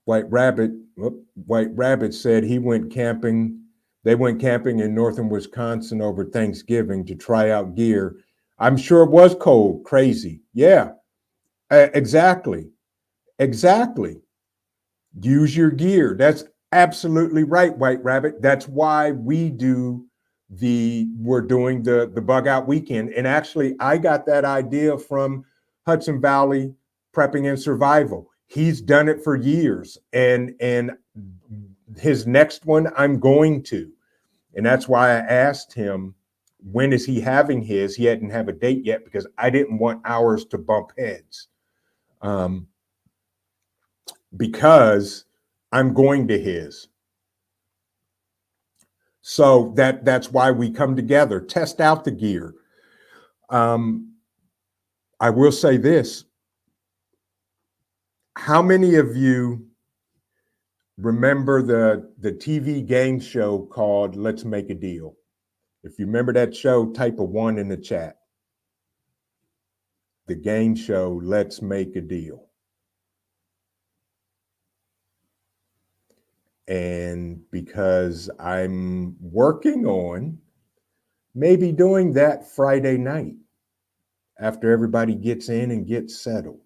White Rabbit said he went camping. They went camping in northern Wisconsin over Thanksgiving to try out gear. I'm sure it was cold, crazy. Yeah, exactly. Use your gear. That's absolutely right, White Rabbit. That's why we're doing the bug out weekend. And actually, I got that idea from Hudson Valley Prepping and Survival. He's done it for years, and his next one I'm going to. And that's why I asked him, when is he having his? He hadn't have a date yet, because I didn't want ours to bump heads. Because I'm going to his. So that's why we come together, test out the gear. I will say this. How many of you remember the TV game show called Let's Make a Deal? If you remember that show, type a 1 in the chat. The game show, Let's Make a Deal. And because I'm working on maybe doing that Friday night after everybody gets in and gets settled.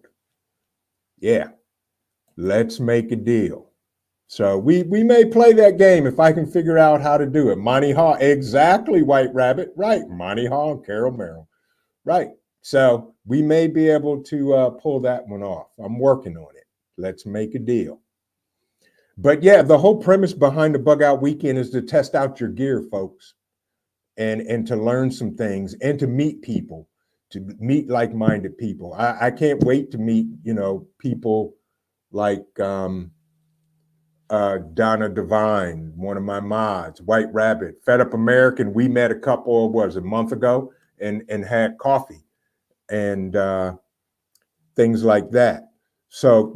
Yeah, let's make a deal. So we may play that game if I can figure out how to do it. Monty Hall, exactly, White Rabbit, right. Monty Hall, Carol Merrill, right. So we may be able to pull that one off. I'm working on it. Let's make a deal. But yeah, the whole premise behind the bug out weekend is to test out your gear, folks, and to learn some things and to meet people, to meet like-minded people. I can't wait to meet, people like Donna Devine, one of my mods, White Rabbit, Fed Up American. We met a couple, a month ago, and had coffee and things like that. So,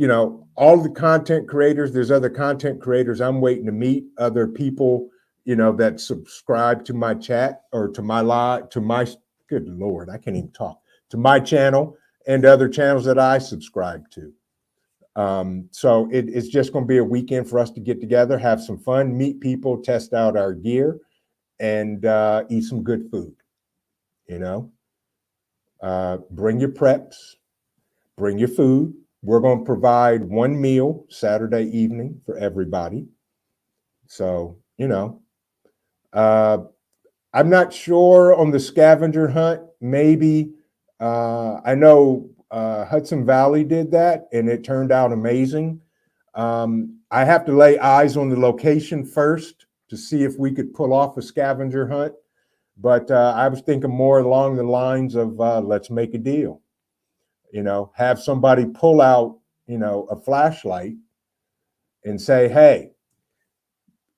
all the content creators, there's other content creators I'm waiting to meet, other people, that subscribe to my chat or to my live, good Lord, I can't even talk, to my channel and other channels that I subscribe to. So it's just going to be a weekend for us to get together, have some fun, meet people, test out our gear, and eat some good food. Bring your preps, bring your food. We're going to provide one meal Saturday evening for everybody. So, I'm not sure on the scavenger hunt. Maybe I know Hudson Valley did that, and it turned out amazing. I have to lay eyes on the location first to see if we could pull off a scavenger hunt. But I was thinking more along the lines of let's make a deal. Have somebody pull out, a flashlight and say, hey,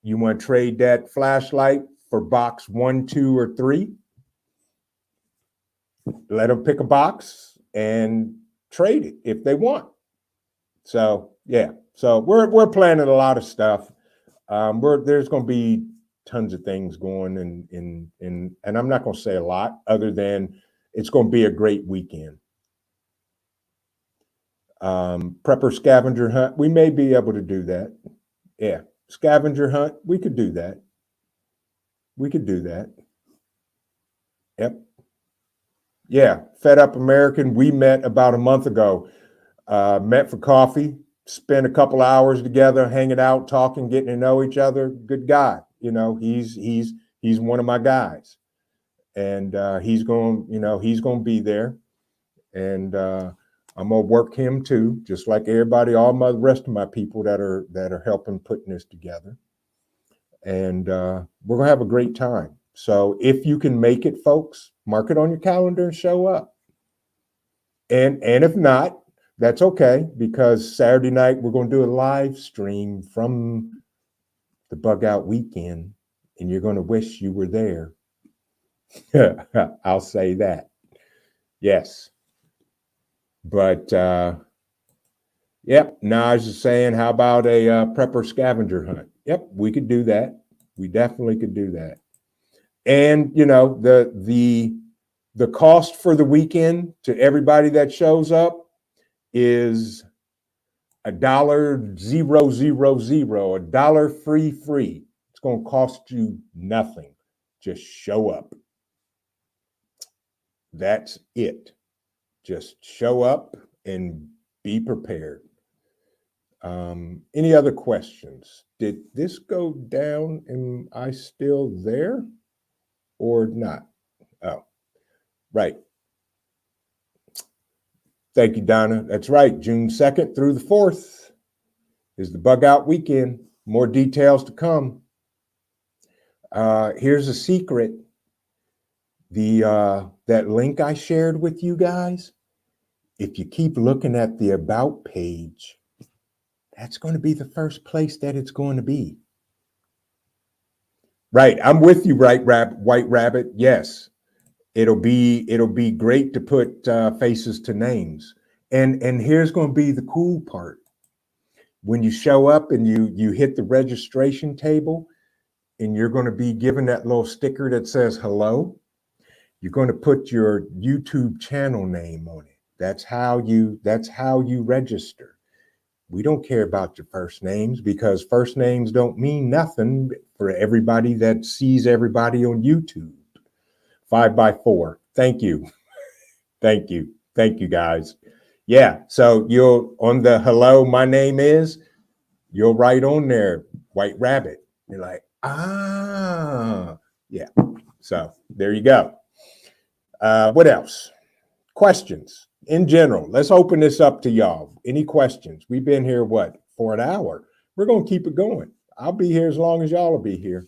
you want to trade that flashlight for box 1, 2, or 3? Let them pick a box, and trade it if they want. So yeah, so we're planning a lot of stuff. There's going to be tons of things going, and I'm not going to say a lot other than it's going to be a great weekend. Prepper scavenger hunt, we may be able to do that. Yeah, scavenger hunt, we could do that. We could do that. Yep. Yeah, Fed Up American, we met about a month ago. Met for coffee, spent a couple hours together, hanging out, talking, getting to know each other. Good guy, he's one of my guys, and he's going to be there, and I'm gonna work him too, just like everybody, all my rest of my people that are helping putting this together, and we're gonna have a great time. So if you can make it, folks, mark it on your calendar and show up. And if not, that's okay, because Saturday night we're going to do a live stream from the Bug Out Weekend, and you're going to wish you were there. I'll say that. Yes. But yep. Now I was just saying, how about a prepper scavenger hunt? Yep, we could do that. We definitely could do that. And the cost for the weekend to everybody that shows up is $1,000, $1 free. It's going to cost you nothing. Just show up. That's it. Just show up and be prepared. Any other questions? Did this go down? Am I still there or not? Oh, right. Thank you, Donna. That's right. June 2nd through the 4th is the Bug Out Weekend. More details to come. Here's a secret. That link I shared with you guys, if you keep looking at the About page, that's going to be the first place that it's going to be. Right. I'm with you, right, White Rabbit. Yes. It'll be great to put faces to names. And here's going to be the cool part. When you show up and you hit the registration table and you're going to be given that little sticker that says hello, you're going to put your YouTube channel name on it. That's how you register. We don't care about your first names, because first names don't mean nothing for everybody that sees everybody on YouTube. 5x4. Thank you. Thank you. Thank you, guys. Yeah. So you'll, on the hello, my name is, you'll write on there, White Rabbit. You're like, yeah. So there you go. What else? Questions in general. Let's open this up to y'all. Any questions? We've been here, for an hour? We're going to keep it going. I'll be here as long as y'all will be here.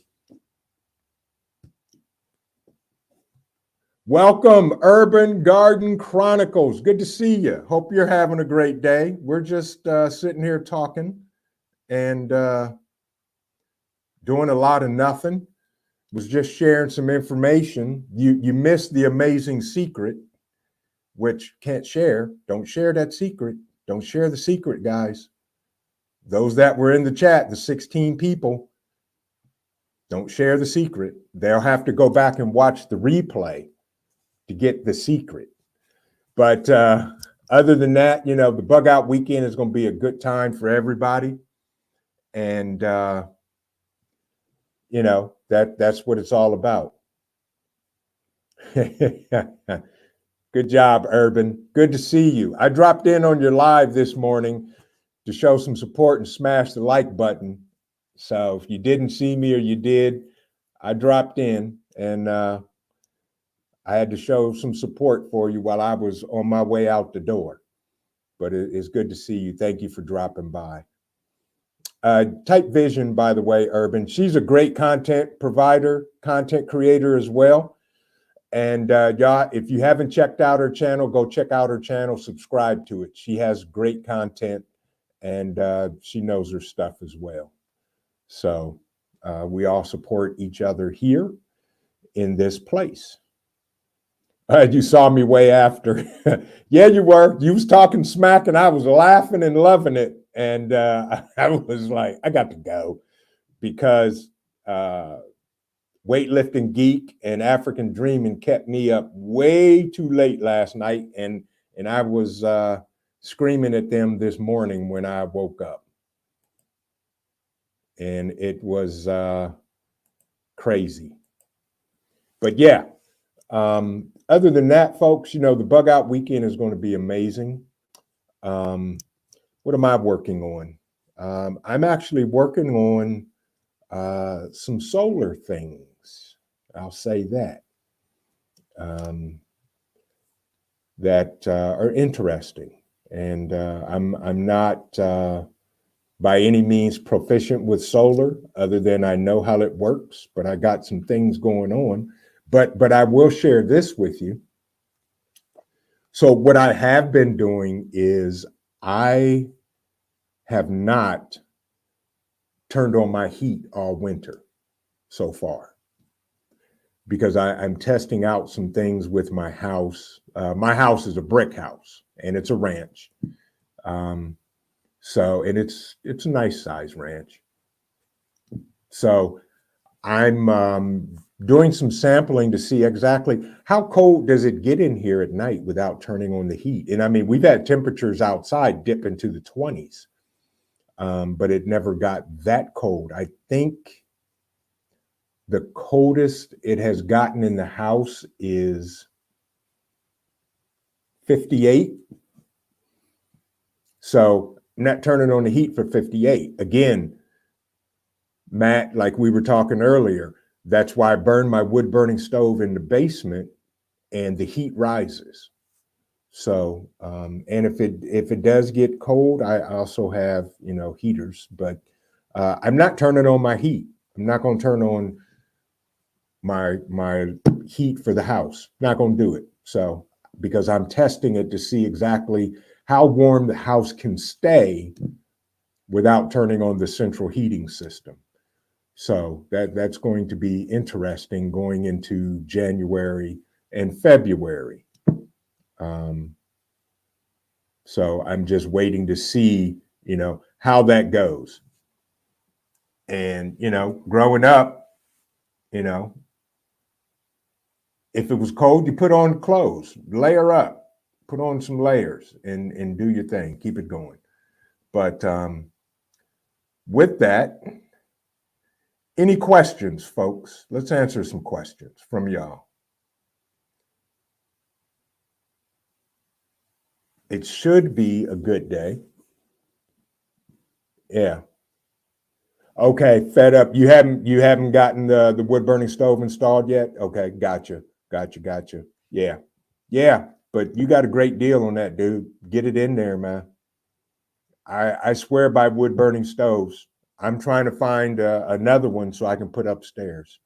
Welcome, Urban Garden Chronicles. Good to see you. Hope you're having a great day. We're just sitting here talking and doing a lot of nothing. Was just sharing some information. You missed the amazing secret, which can't share. Don't share that secret. Don't share the secret, guys. Those that were in the chat, the 16 people, don't share the secret. They'll have to go back and watch the replay to get the secret. But other than that, the Bug Out Weekend is going to be a good time for everybody. And, that's what it's all about. Good job, Urban. Good to see you. I dropped in on your live this morning to show some support and smash the like button. So if you didn't see me or you did, I dropped in and I had to show some support for you while I was on my way out the door. But it's good to see you. Thank you for dropping by. Type Vision, by the way, Urban, she's a great content provider, content creator as well. And y'all, if you haven't checked out her channel, go check out her channel, subscribe to it. She has great content and she knows her stuff as well. So we all support each other here in this place. You saw me way after. Yeah, you were. You was talking smack, and I was laughing and loving it. And I was like, I got to go because uh, weightlifting geek and African dreaming kept me up way too late last night, and I was screaming at them this morning when I woke up, and it was crazy. But yeah, other than that, folks, the bug out weekend is going to be amazing. Um, what am I working on? I'm actually working on some solar things. I'll say that. Um, that are interesting, and I'm not by any means proficient with solar, other than I know how it works. But I got some things going on. But I will share this with you. So what I have been doing is I have not turned on my heat all winter so far because I'm testing out some things with my house. My house is a brick house and it's a ranch. Um, and it's a nice size ranch. So I'm doing some sampling to see exactly how cold does it get in here at night without turning on the heat. And I mean, we've had temperatures outside dip into the 20s, but it never got that cold. I think the coldest it has gotten in the house is 58. So I'm not turning on the heat for 58. Again, Matt, like we were talking earlier, that's why I burn my wood burning stove in the basement and the heat rises. So, and if it does get cold, I also have heaters, but I'm not turning on my heat. I'm not going to turn on my heat for the house. Not going to do it. So because I'm testing it to see exactly how warm the house can stay without turning on the central heating system. So that's going to be interesting going into January and February. Um, so I'm just waiting to see, how that goes. And, growing up, you know, if it was cold, you put on clothes, layer up, put on some layers and do your thing, keep it going. But with that, any questions, folks? Let's answer some questions from y'all. It should be a good day. Yeah. Okay, fed up. You haven't gotten the wood burning stove installed yet? Okay, gotcha. Yeah. Yeah, but you got a great deal on that, dude. Get it in there, man. I swear by wood burning stoves. I'm trying to find another one so I can put upstairs.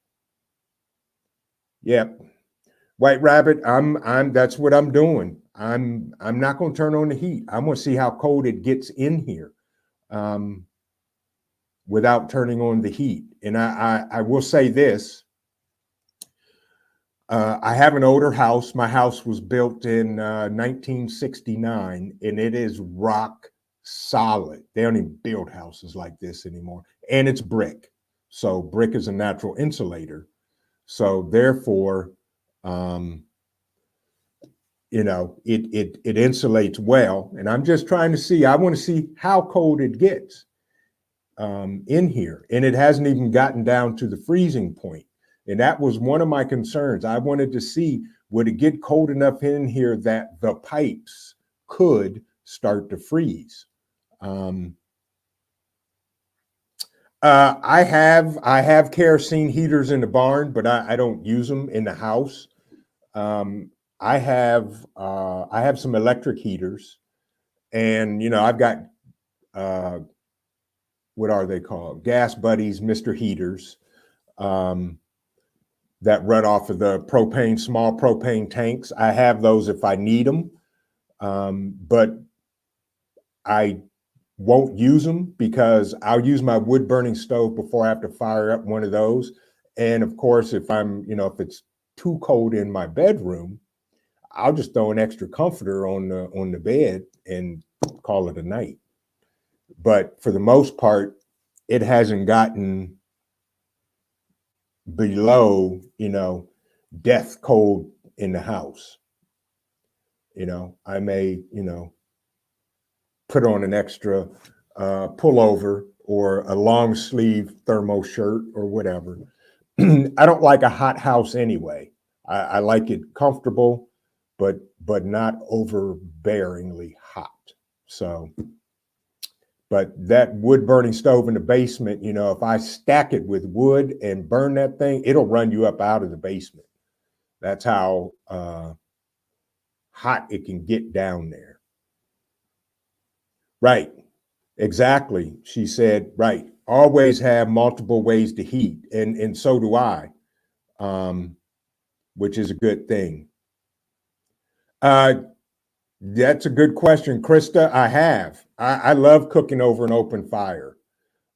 Yep. White Rabbit, I'm that's what I'm doing. I'm not going to turn on the heat. I'm going to see how cold it gets in here. Um, without turning on the heat. And I will say this. I have an older house. My house was built in 1969, and it is rock solid. They don't even build houses like this anymore. And it's brick. So brick is a natural insulator. So therefore, um, it insulates well. And I'm just trying to see. I want to see how cold it gets in here, and it hasn't even gotten down to the freezing point. And that was one of my concerns. I wanted to see, would it get cold enough in here that the pipes could start to freeze. Um, I have kerosene heaters in the barn, but I don't use them in the house. Um, I have some electric heaters, and I've got uh, what are they called? Gas Buddies, Mr. Heaters. Um, that run off of the propane, small propane tanks. I have those if I need them, but I won't use them because I'll use my wood burning stove before I have to fire up one of those. And of course, if if it's too cold in my bedroom, I'll just throw an extra comforter on the bed and call it a night. But for the most part, it hasn't gotten below, death cold in the house. I may, put on an extra pullover or a long sleeve thermo shirt or whatever. I don't like a hot house anyway. I like it comfortable, but not overbearingly hot. So, but that wood burning stove in the basement, if I stack it with wood and burn that thing, it'll run you up out of the basement. That's how hot it can get down there. Right. Exactly. She said, right. Always have multiple ways to heat. And so do I, which is a good thing. That's a good question, Krista. I have. I love cooking over an open fire.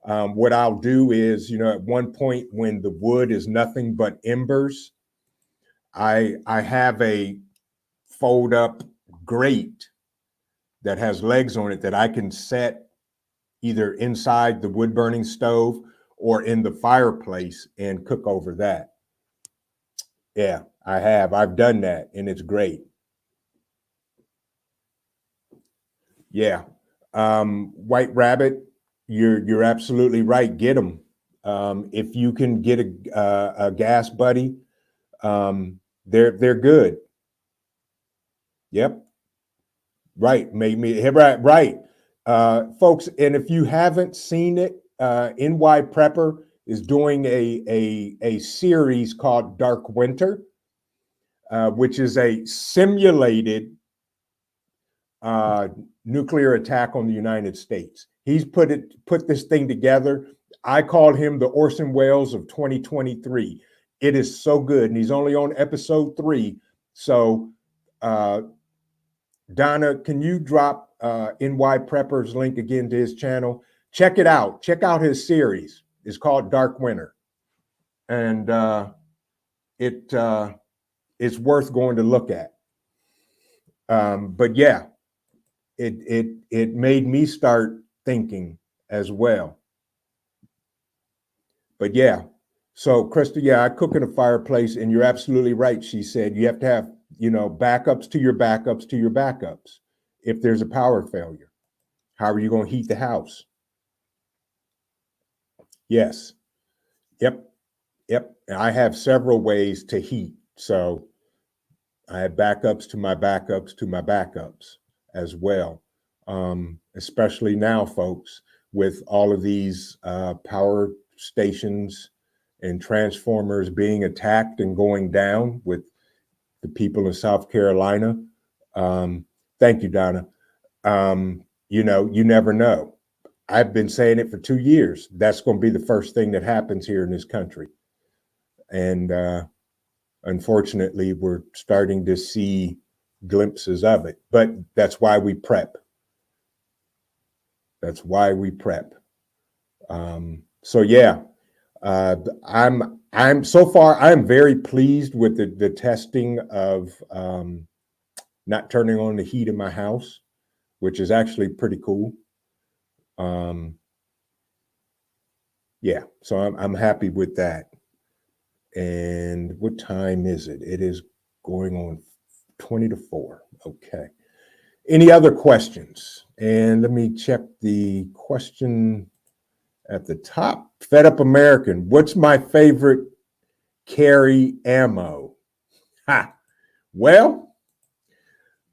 What I'll do is, at one point when the wood is nothing but embers, I have a fold up grate that has legs on it that I can set either inside the wood burning stove or in the fireplace and cook over that. Yeah, I have. I've done that and it's great. Yeah. White Rabbit, you're absolutely right. Get them. If you can get a gas buddy, they're good. Yep. Right. Right. Folks, and if you haven't seen it, NY Prepper is doing a series called Dark Winter, which is a simulated nuclear attack on the United States. He's put this thing together. I called him the Orson Welles of 2023. It is so good, and he's only on episode 3. So, Donna, can you drop NY Prepper's link again to his channel? Check it out. Check out his series. It's called Dark Winter, and it's worth going to look at. But yeah, it made me start thinking as well. But yeah, so Krista, yeah, I cook in a fireplace, and you're absolutely right. She said you have to have, backups to your backups to your backups. If there's a power failure, how are you going to heat the house? Yes. Yep. I have several ways to heat. So I have backups to my backups to my backups as well. Especially now, folks, with all of these power stations and transformers being attacked and going down with the people in South Carolina. Thank you, Donna. You never know. I've been saying it for 2 years. That's going to be the first thing that happens here in this country. And unfortunately, we're starting to see glimpses of it. But that's why we prep. That's why we prep. So yeah, I'm so far I'm very pleased with the testing of not turning on the heat in my house, which is actually pretty cool. Yeah, so I'm happy with that. And what time is it? It is going on 20 to 4. Okay. Any other questions? And let me check the question at the top. Fed Up American, what's my favorite carry ammo? Ha. Well,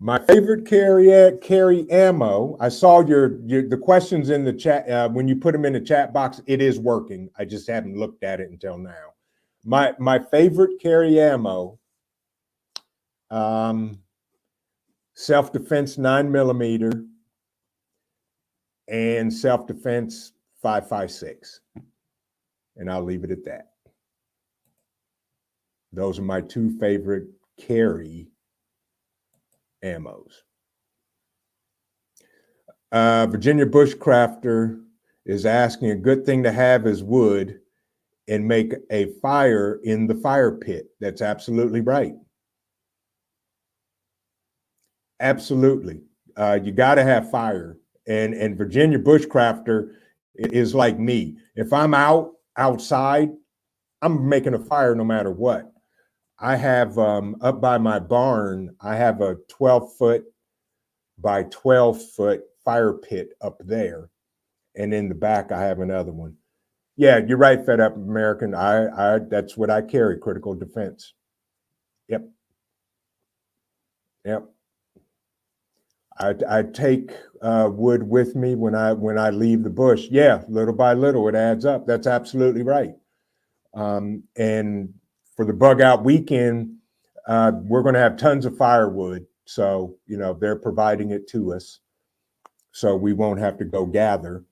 my favorite carry ammo. I saw the questions in the chat. When you put them in the chat box, it is working. I just haven't looked at it until now. My favorite carry ammo, self-defense 9mm and self-defense 5.56, and I'll leave it at that. Those are my 2 favorite carry ammos. Virginia Bushcrafter is asking, a good thing to have is wood and make a fire in the fire pit. That's absolutely right. Absolutely. You got to have fire. And Virginia bushcrafter is like me. If I'm outside, I'm making a fire no matter what. I have up by my barn, I have a 12-foot by 12-foot fire pit up there. And in the back, I have another one. Yeah, you're right, Fed Up American. I that's what I carry, critical defense. Yep. Yep. I take wood with me when I leave the bush. Yeah, little by little, it adds up. That's absolutely right. And for the bug out weekend, we're going to have tons of firewood. So they're providing it to us, so we won't have to go gather,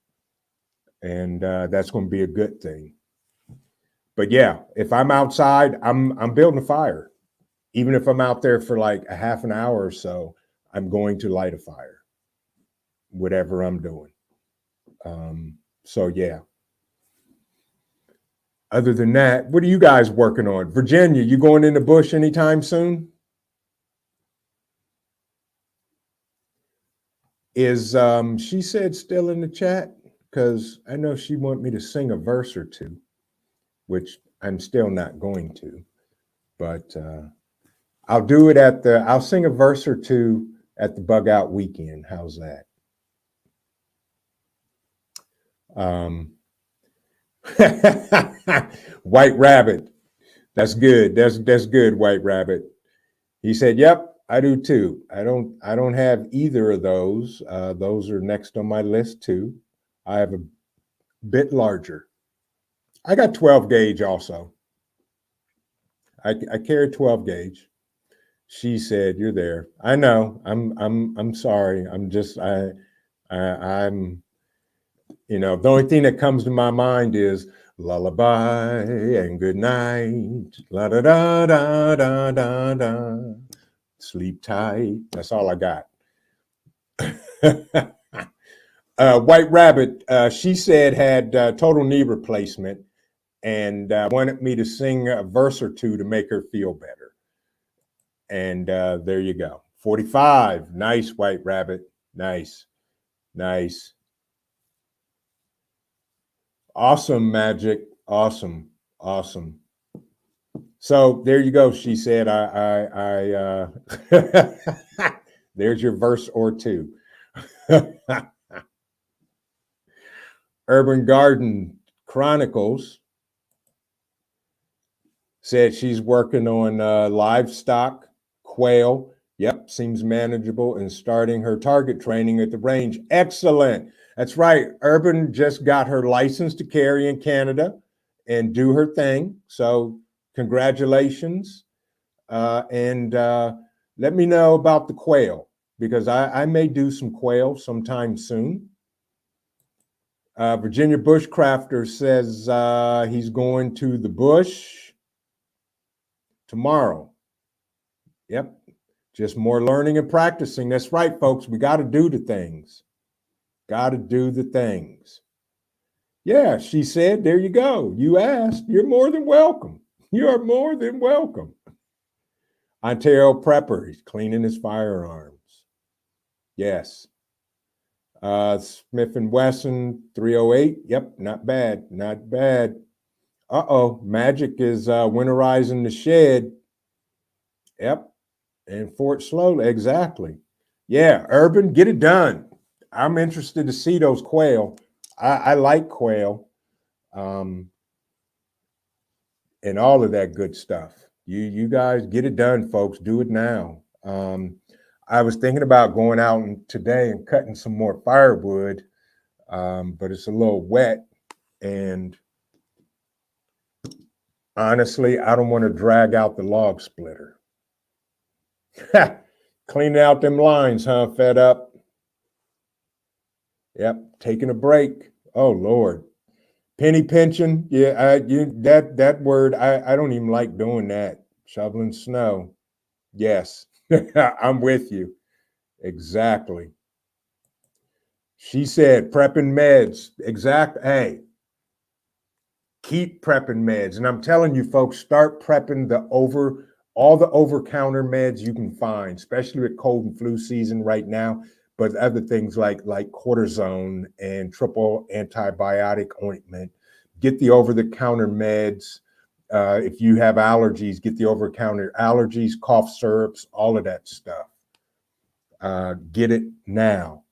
and that's going to be a good thing. But yeah, if I'm outside, I'm building a fire. Even if I'm out there for like a half an hour or so, I'm going to light a fire, whatever I'm doing. So yeah. Other than that, what are you guys working on? Virginia, you going in the bush anytime soon? Is she said still in the chat? Because I know she want me to sing a verse or two, which I'm still not going to. But I'll do it I'll sing a verse or two at the bug out weekend. How's that? White Rabbit. That's good. That's good, White Rabbit. He said, "Yep, I do too. I don't have either of those. Those are next on my list too. I have a bit larger. I got 12 gauge also. I carry 12 gauge." She said, "You're there. I know. I'm sorry. I'm the only thing that comes to my mind is lullaby and good night. La da da da da da da. Sleep tight." That's all I got. White Rabbit, she said, had total knee replacement and wanted me to sing a verse or two to make her feel better. And there you go. 45. Nice, White Rabbit. Nice. Nice. Awesome, Magic. Awesome. Awesome. So there you go. She said, there's your verse or two. Urban Garden Chronicles said she's working on livestock, quail. Yep, seems manageable, and starting her target training at the range. Excellent. That's right. Urban just got her license to carry in Canada and do her thing. So congratulations. And let me know about the quail, because I may do some quail sometime soon. Virginia Bushcrafter says he's going to the bush tomorrow. Yep. Just more learning and practicing. That's right, folks. We got to do the things. Got to do the things. Yeah, she said, there you go. You asked. You're more than welcome. You are more than welcome. Ontario Prepper, he's cleaning his firearms. Yes. Smith & Wesson 308. Yep, not bad. Not bad. Uh-oh, Magic is winterizing the shed. Yep. And Fort Slow, exactly. Yeah, Urban, get it done. I'm interested to see those quail. I like quail, and all of that good stuff. You guys get it done, folks. Do it now. I was thinking about going out today and cutting some more firewood, but it's a little wet, and honestly, I don't want to drag out the log splitter. Cleaning out them lines, huh? Fed up. Yep, taking a break. Oh Lord, penny pinching. Yeah, that word. I don't even like doing that. Shoveling snow. Yes, I'm with you. Exactly. She said prepping meds. Exact. Hey, keep prepping meds, and I'm telling you, folks, start prepping the all the over-counter meds you can find, especially with cold and flu season right now, but other things like cortisone and triple antibiotic ointment. Get the over-the-counter meds. If you have allergies, get the over-the-counter allergies, cough syrups, all of that stuff. Get it now.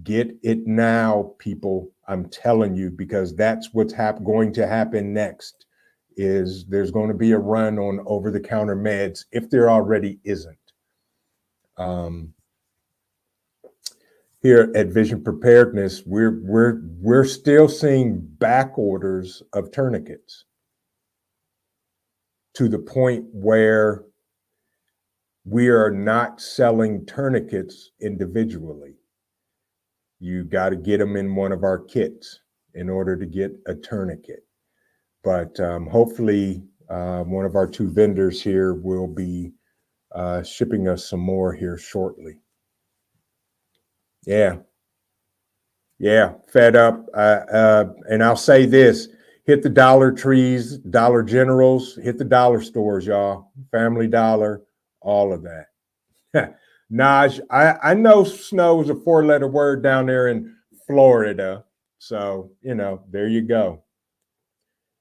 Get it now, people. I'm telling you, because that's what's going to happen next. Is there's going to be a run on over-the-counter meds if there already isn't. Here at Vision Preparedness, we're still seeing back orders of tourniquets to the point where we are not selling tourniquets individually. You got to get them in one of our kits in order to get a tourniquet. But hopefully one of our two vendors here will be shipping us some more here shortly. Yeah, fed up. And I'll say this, hit the Dollar Trees, Dollar Generals, hit the dollar stores, y'all. Family Dollar, all of that. Naj, I know snow is a 4-letter word down there in Florida. So, there you go.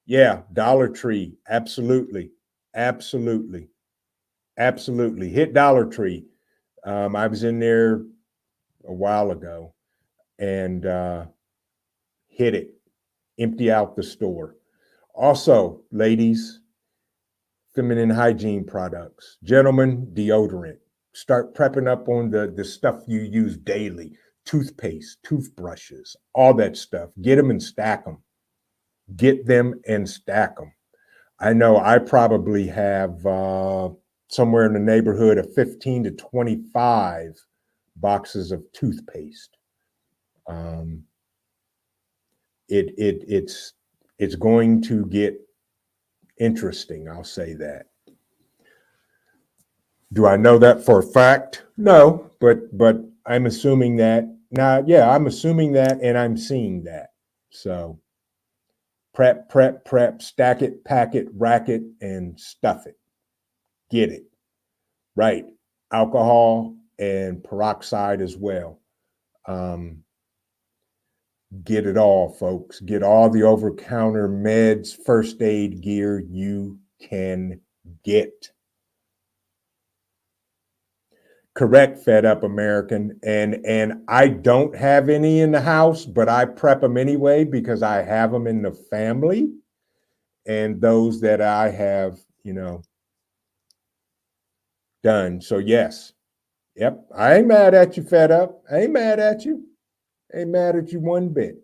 Yeah, Dollar Tree. Absolutely. Absolutely. Absolutely. Hit Dollar Tree. I was in there a while ago and hit it. Empty out the store. Also, ladies, feminine hygiene products. Gentlemen, deodorant. Start prepping up on the stuff you use daily. Toothpaste, toothbrushes, all that stuff. Get them and stack them. Get them and stack them. I know I probably have somewhere in the neighborhood of 15 to 25 boxes of toothpaste. It's going to get interesting. I'll say that. Do I know that for a fact? No, but I'm assuming that. Now, yeah, I'm assuming that, and I'm seeing that. So prep, stack it, pack it, rack it, and stuff it. Get it. Right. Alcohol and peroxide as well. Get it all, folks. Get all the over-counter meds, first aid gear you can get. Correct, Fed Up American. And I don't have any in the house, but I prep them anyway because I have them in the family. And those that I have, done. So yes. Yep. I ain't mad at you, Fed Up. I ain't mad at you. Ain't mad at you one bit.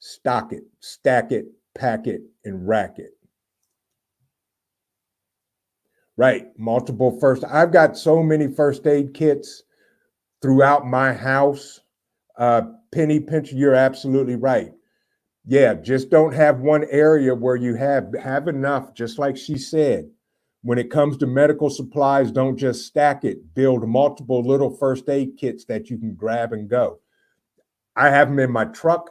Stock it, stack it, pack it, and rack it. Right. Multiple I've got so many first aid kits throughout my house. Penny Pincher, you're absolutely right. Yeah, just don't have one area where you have enough, just like she said. When it comes to medical supplies, don't just stack it. Build multiple little first aid kits that you can grab and go. I have them in my truck.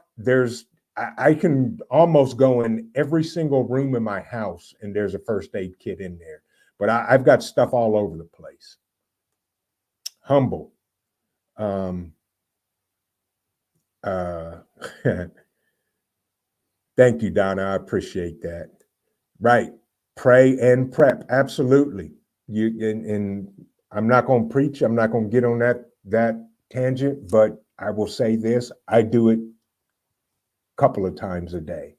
I can almost go in every single room in my house and there's a first aid kit in there. But I've got stuff all over the place. Humble. Thank you, Donna. I appreciate that. Right. Pray and prep. Absolutely. And I'm not going to preach. I'm not going to get on that tangent, but I will say this. I do it a couple of times a day.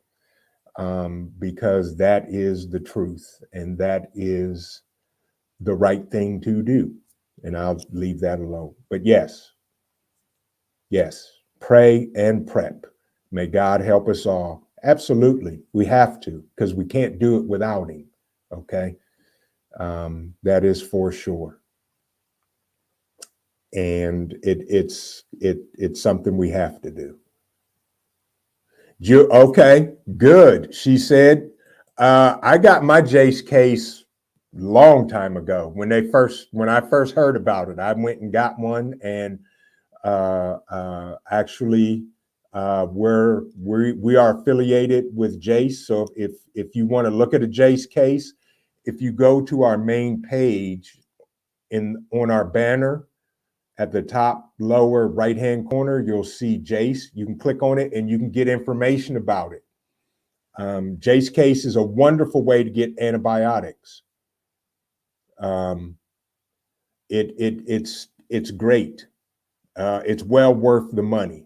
Because that is the truth and that is the right thing to do. And I'll leave that alone. But yes, pray and prep. May God help us all. Absolutely. We have to, because we can't do it without him. Okay. That is for sure. And it's something we have to do. Okay, good. She said, I got my Jace case long time ago when I first heard about it. I went and got one, and actually, we are affiliated with Jace. So if you want to look at a Jace case, if you go to our main page on our banner, at the top lower right-hand corner, you'll see Jace. You can click on it and you can get information about it. Jace case is a wonderful way to get antibiotics. It's great. It's well worth the money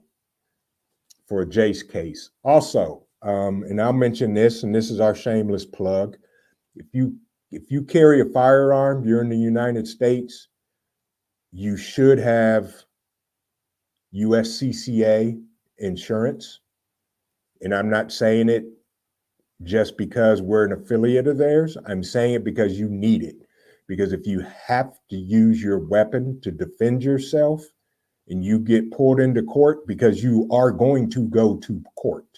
for a Jace case. Also, and I'll mention this, and this is our shameless plug. If you carry a firearm, you're in the United States, you should have USCCA insurance. And I'm not saying it just because we're an affiliate of theirs. I'm saying it because you need it. Because if you have to use your weapon to defend yourself and you get pulled into court, because you are going to go to court,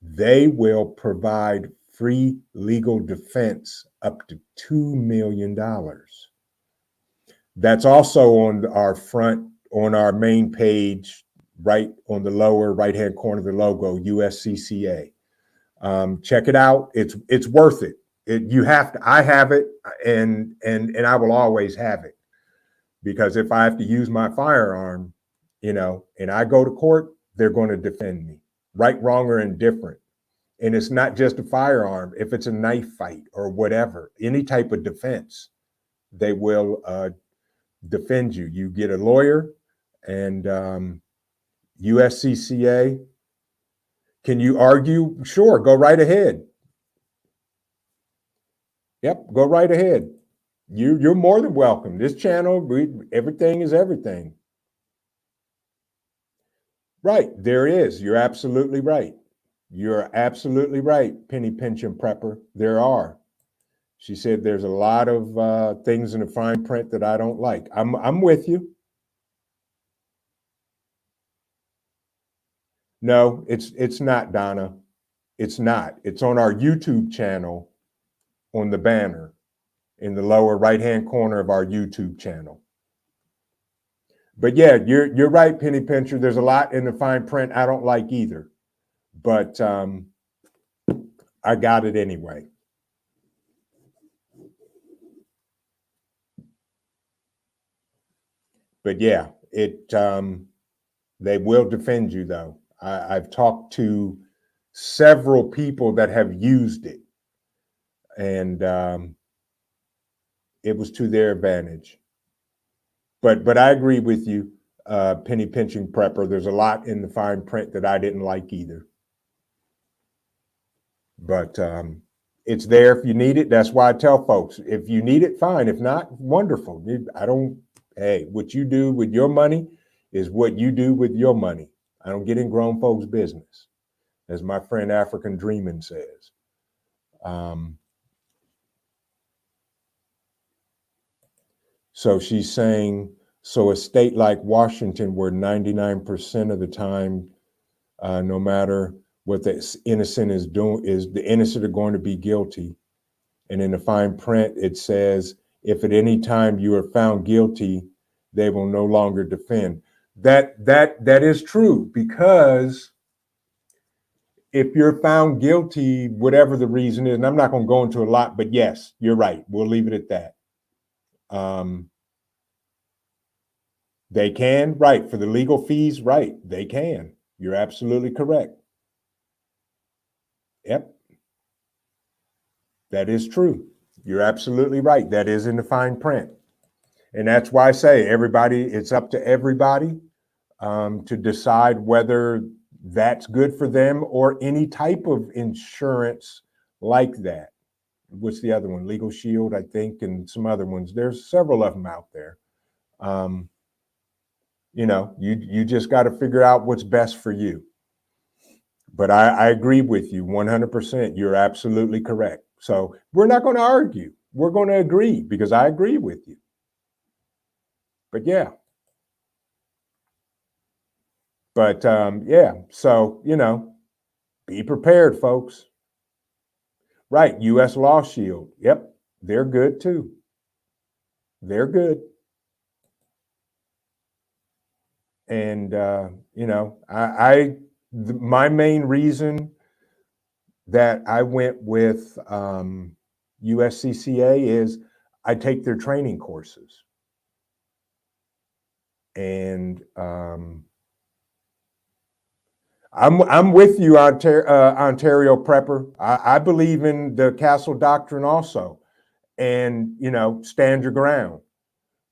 they will provide free legal defense up to $2 million. That's also on our main page, right on the lower right-hand corner of the logo, USCCA. Check it out. It's worth it. You have to. I have it, and I will always have it, because if I have to use my firearm, and I go to court, they're going to defend me, right, wrong, or indifferent. And it's not just a firearm. If it's a knife fight or whatever, any type of defense, they will defend you. You get a lawyer, and USCCA. Can you argue? Sure, go right ahead. Yep, go right ahead. You're more than welcome. This channel, everything is everything. Right, there is. You're absolutely right. You're absolutely right, Penny Pension Prepper. There are. She said there's a lot of things in the fine print that I don't like. I'm with you. No, it's not, Donna. It's not. It's on our YouTube channel, on the banner in the lower right-hand corner of our YouTube channel. But yeah, you're right, Penny Pincher. There's a lot in the fine print I don't like either, but I got it anyway. But yeah, they will defend you though. I've talked to several people that have used it, and it was to their advantage. But I agree with you, Penny Pinching Prepper. There's a lot in the fine print that I didn't like either. But it's there if you need it. That's why I tell folks, if you need it, fine. If not, wonderful. Hey, what you do with your money is what you do with your money. I don't get in grown folks' business, as my friend African Dreamin' says. So she's saying, so a state like Washington, where 99% of the time, no matter what the innocent is doing, is the innocent are going to be guilty. And in the fine print, it says, if at any time you are found guilty, they will no longer defend. That is true, because if you're found guilty, whatever the reason is, and I'm not going to go into a lot, but yes, you're right. We'll leave it at that. They can, right, for the legal fees, right, they can. You're absolutely correct. Yep. That is true. You're absolutely right. That is in the fine print. And that's why I say it's up to everybody to decide whether that's good for them or any type of insurance like that. What's the other one? Legal Shield, I think, and some other ones. There's several of them out there. You just got to figure out what's best for you. But I agree with you 100%. You're absolutely correct. So we're not going to argue. We're going to agree, because I agree with you. But yeah. But yeah, so, be prepared, folks. Right, U.S. Law Shield. Yep, they're good too. They're good. And, my main reason that I went with USCCA is I take their training courses. And I'm with you, Ontario Prepper. I believe in the Castle Doctrine also. And, stand your ground.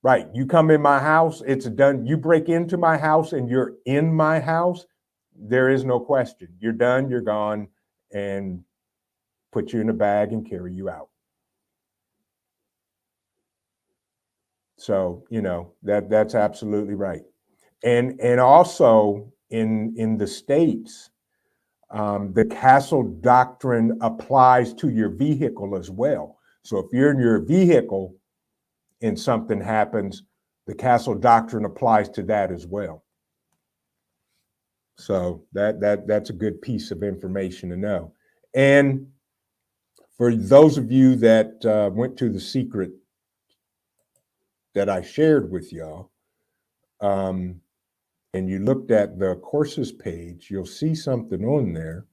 Right. You come in my house, it's done. You break into my house and you're in my house, there is no question. You're done, you're gone, and put you in a bag and carry you out. So, that's absolutely right. And also in the States, the Castle Doctrine applies to your vehicle as well. So if you're in your vehicle and something happens, the Castle Doctrine applies to that as well. So that's a good piece of information to know. And for those of you that went to the secret that I shared with y'all, and you looked at the courses page, you'll see something on there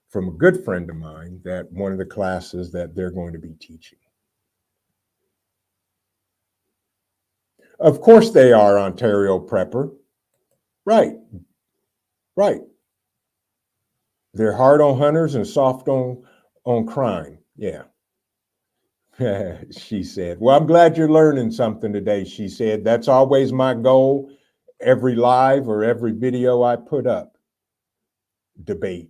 from a good friend of mine that one of the classes that they're going to be teaching. Of course they are, Ontario Prepper. Right. They're hard on hunters and soft on crime. Yeah. She said, well, I'm glad you're learning something today. She said, that's always my goal. Every live or every video I put up, debate.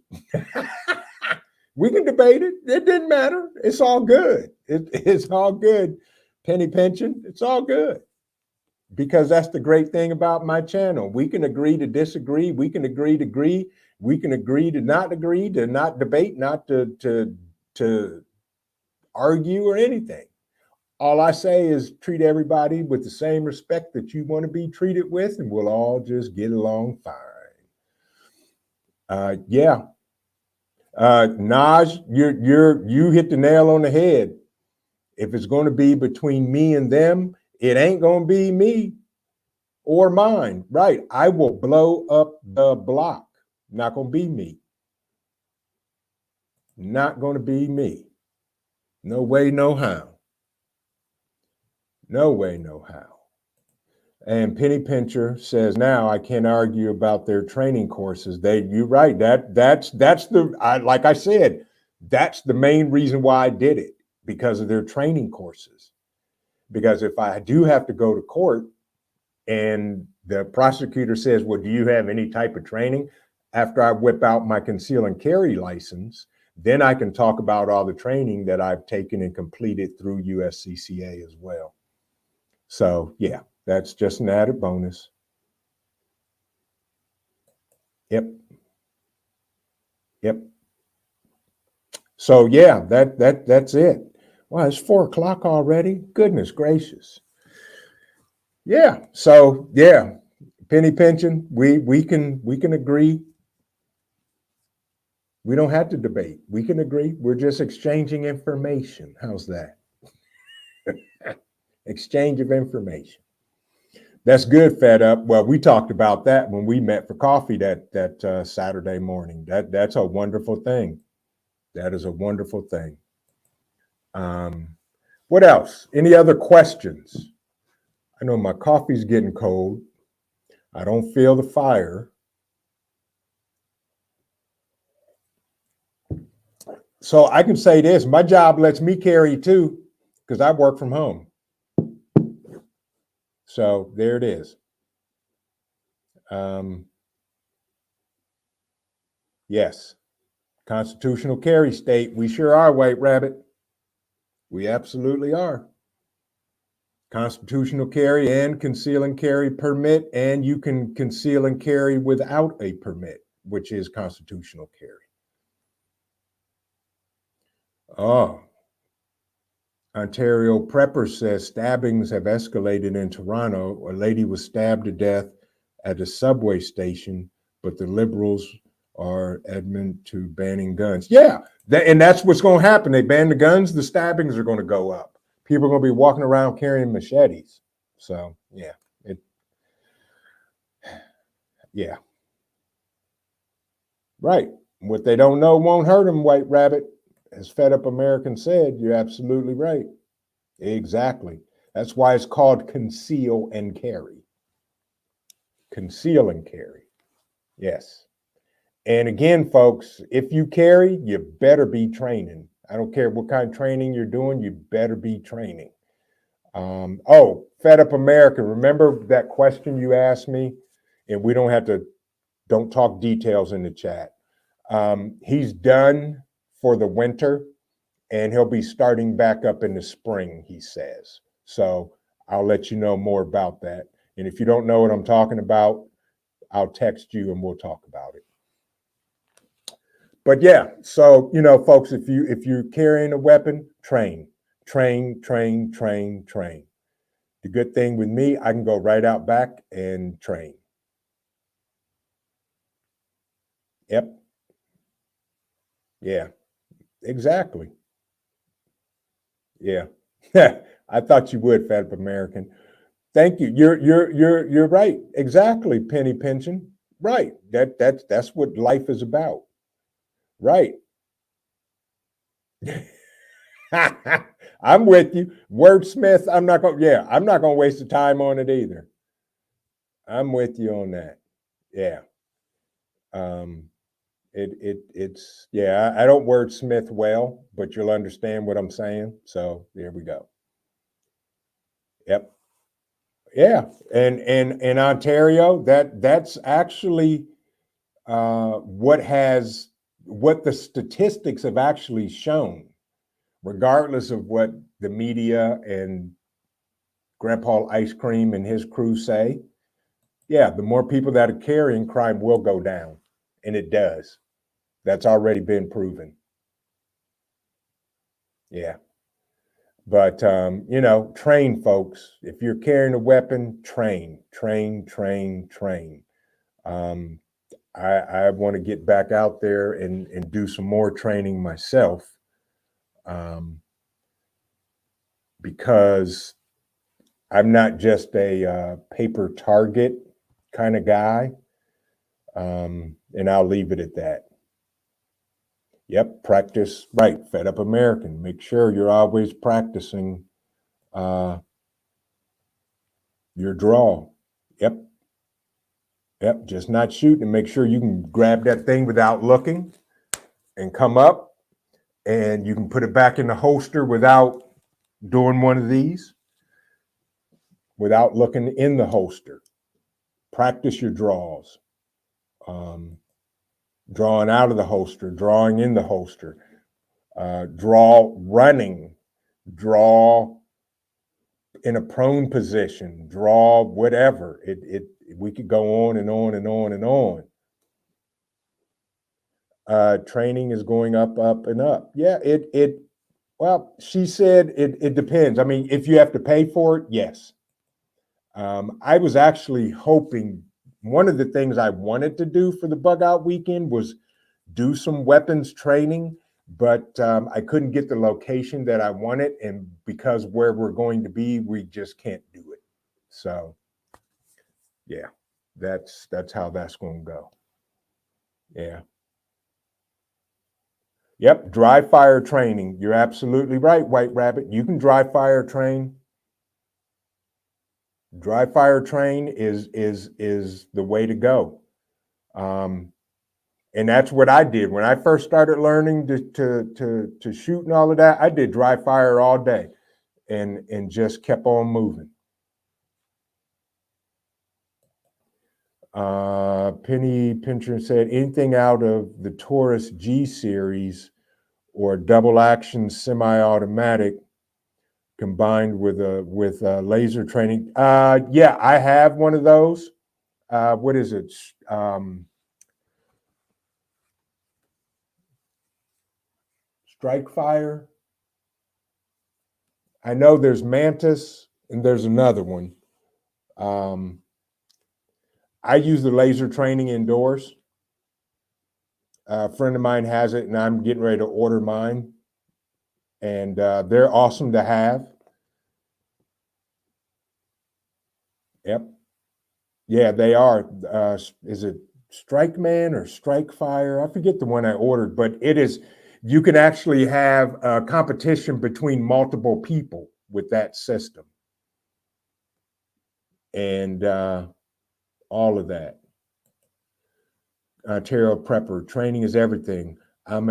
We can debate it. It didn't matter. It's all good. It's all good. Penny pension, it's all good. Because that's the great thing about my channel. We can agree to disagree. We can agree to agree. We can agree to not debate, not to argue or anything. All I say is treat everybody with the same respect that you want to be treated with, and we'll all just get along fine. Yeah. Naj, you hit the nail on the head. If it's going to be between me and them, it ain't going to be me or mine. Right. I will blow up the block. Not going to be me. Not going to be me. No way, no how. No way, no how. And Penny Pincher says, now I can't argue about their training courses. You're right. That's like I said, that's the main reason why I did it, because of their training courses. Because if I do have to go to court and the prosecutor says, well, do you have any type of training? After I whip out my conceal and carry license, then I can talk about all the training that I've taken and completed through USCCA as well. So yeah, that's just an added bonus. Yep. So yeah, that's it. Wow, it's 4 o'clock already. Goodness gracious. Yeah. So yeah, penny pension. We can agree. We don't have to debate. We can agree. We're just exchanging information. How's that? Exchange of information. That's good, Fed Up. Well, we talked about that when we met for coffee that Saturday morning. That's a wonderful thing. That is a wonderful thing. What else? Any other questions? I know my coffee's getting cold. I don't feel the fire. So I can say this, my job lets me carry too, because I work from home. So there it is. Yes, constitutional carry state. We sure are, White Rabbit. We absolutely are. Constitutional carry and conceal and carry permit, and you can conceal and carry without a permit, which is constitutional carry. Oh, Ontario Prepper says stabbings have escalated in Toronto. A lady was stabbed to death at a subway station, but the Liberals are adamant to banning guns. Yeah, and that's what's going to happen. They ban the guns, the stabbings are going to go up. People are going to be walking around carrying machetes. So, yeah. Yeah. Right. What they don't know won't hurt them, White Rabbit. as Fed Up American said, you're absolutely right. Exactly. That's why it's called conceal and carry. Conceal and carry. Yes. And again, folks, if you carry, you better be training. I don't care what kind of training you're doing, you better be training. Fed Up America, remember that question you asked me? And we don't talk details in the chat. He's done for the winter and he'll be starting back up in the spring, he says. So I'll let you know more about that. And if you don't know what I'm talking about, I'll text you and we'll talk about it. But yeah, so folks, if you're carrying a weapon, train. The good thing with me, I can go right out back and train. Yep. Yeah. Exactly. Yeah. I thought you would, Fed Up American. Thank you. You're right. Exactly, Penny Pension. Right. That's what life is about. Right. I'm with you. Wordsmith, I'm not gonna waste the time on it either. I'm with you on that. Yeah. It's I don't wordsmith well, but you'll understand what I'm saying. So there we go. Yep. Yeah. And in Ontario, that's actually what the statistics have actually shown, regardless of what the media and Grandpa Ice Cream and his crew say. Yeah, the more people that are carrying, crime will go down, and it does. That's already been proven. Yeah. But train, folks. If you're carrying a weapon, train. I want to get back out there and do some more training myself, because I'm not just a paper target kind of guy, and I'll leave it at that. Yep, practice. Right, Fed Up American. Make sure you're always practicing your draw. Yep. Yep, just not shoot, and make sure you can grab that thing without looking and come up, and you can put it back in the holster without doing one of these, without looking in the holster. Practice your draws. Drawing out of the holster, drawing in the holster, draw running, draw in a prone position, draw whatever. We could go on and on and on and on. Training is going up, up, and up. Yeah, well, she said it depends. I mean, if you have to pay for it, yes. I was actually hoping, one of the things I wanted to do for the bug out weekend was do some weapons training, but I couldn't get the location that I wanted, and because where we're going to be, we just can't do it. So yeah, that's how that's going to go. Yeah. Yep, dry fire training. You're absolutely right, White Rabbit. You can dry fire train. Dry fire train is the way to go. And that's what I did when I first started learning to shoot and all of that. I did dry fire all day, and just kept on moving. Penny Pincher said, anything out of the Taurus G series or double action semi-automatic combined with laser training. Yeah, I have one of those. What is it? Strike Fire. I know there's Mantis and there's another one. I use the laser training indoors. A friend of mine has it, and I'm getting ready to order mine. And they're awesome to have. Yep. Yeah, they are. Is it Strike Man or Strike Fire? I forget the one I ordered, but it is. You can actually have a competition between multiple people with that system. And all of that. Ontario Prepper, training is everything. I'm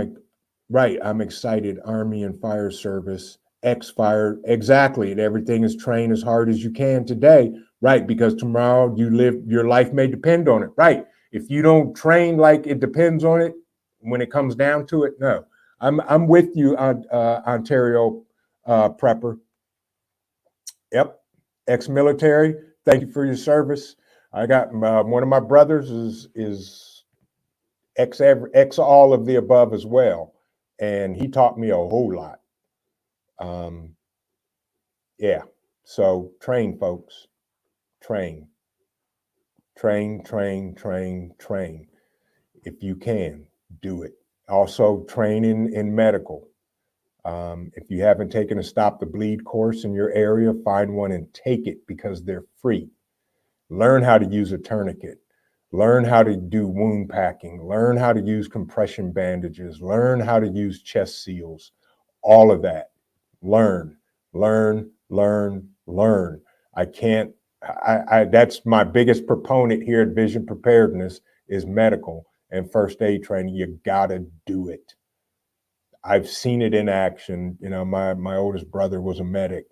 excited. Army and Fire Service, ex-fire, exactly. And everything is train as hard as you can today, right? Because tomorrow your life may depend on it, right? If you don't train like it depends on it, when it comes down to it, no. I'm with you on Ontario Prepper. Yep, ex-military. Thank you for your service. I got one of my brothers is ex all of the above as well, and he taught me a whole lot. Yeah, so train, folks, train, train, train, train, train. If you can, do it. Also, train in medical. If you haven't taken a Stop the Bleed course in your area, find one and take it because they're free. Learn how to use a tourniquet. Learn how to do wound packing. Learn how to use compression bandages. Learn how to use chest seals. All of that. Learn, learn, learn, learn. That's my biggest proponent here at Vision Preparedness is medical and first aid training. You gotta do it. I've seen it in action. You know, my oldest brother was a medic.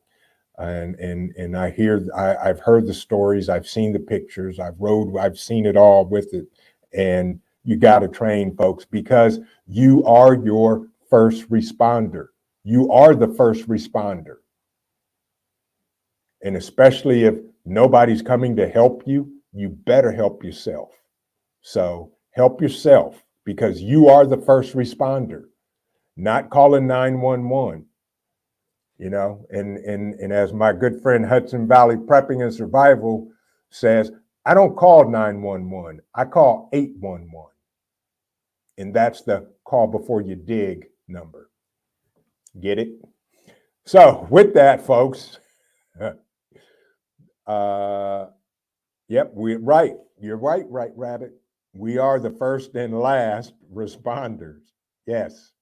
And I've heard the stories, I've seen the pictures, I've seen it all with it. And you got to train, folks, because you are your first responder. You are the first responder. And especially if nobody's coming to help you, you better help yourself. So help yourself because you are the first responder, not calling 911. You know, and as my good friend Hudson Valley Prepping and Survival says, I don't call 911, I call 811. And that's the call before you dig number. Get it? So with that, folks, yep, we're right. You're right, Rabbit. We are the first and last responders. Yes.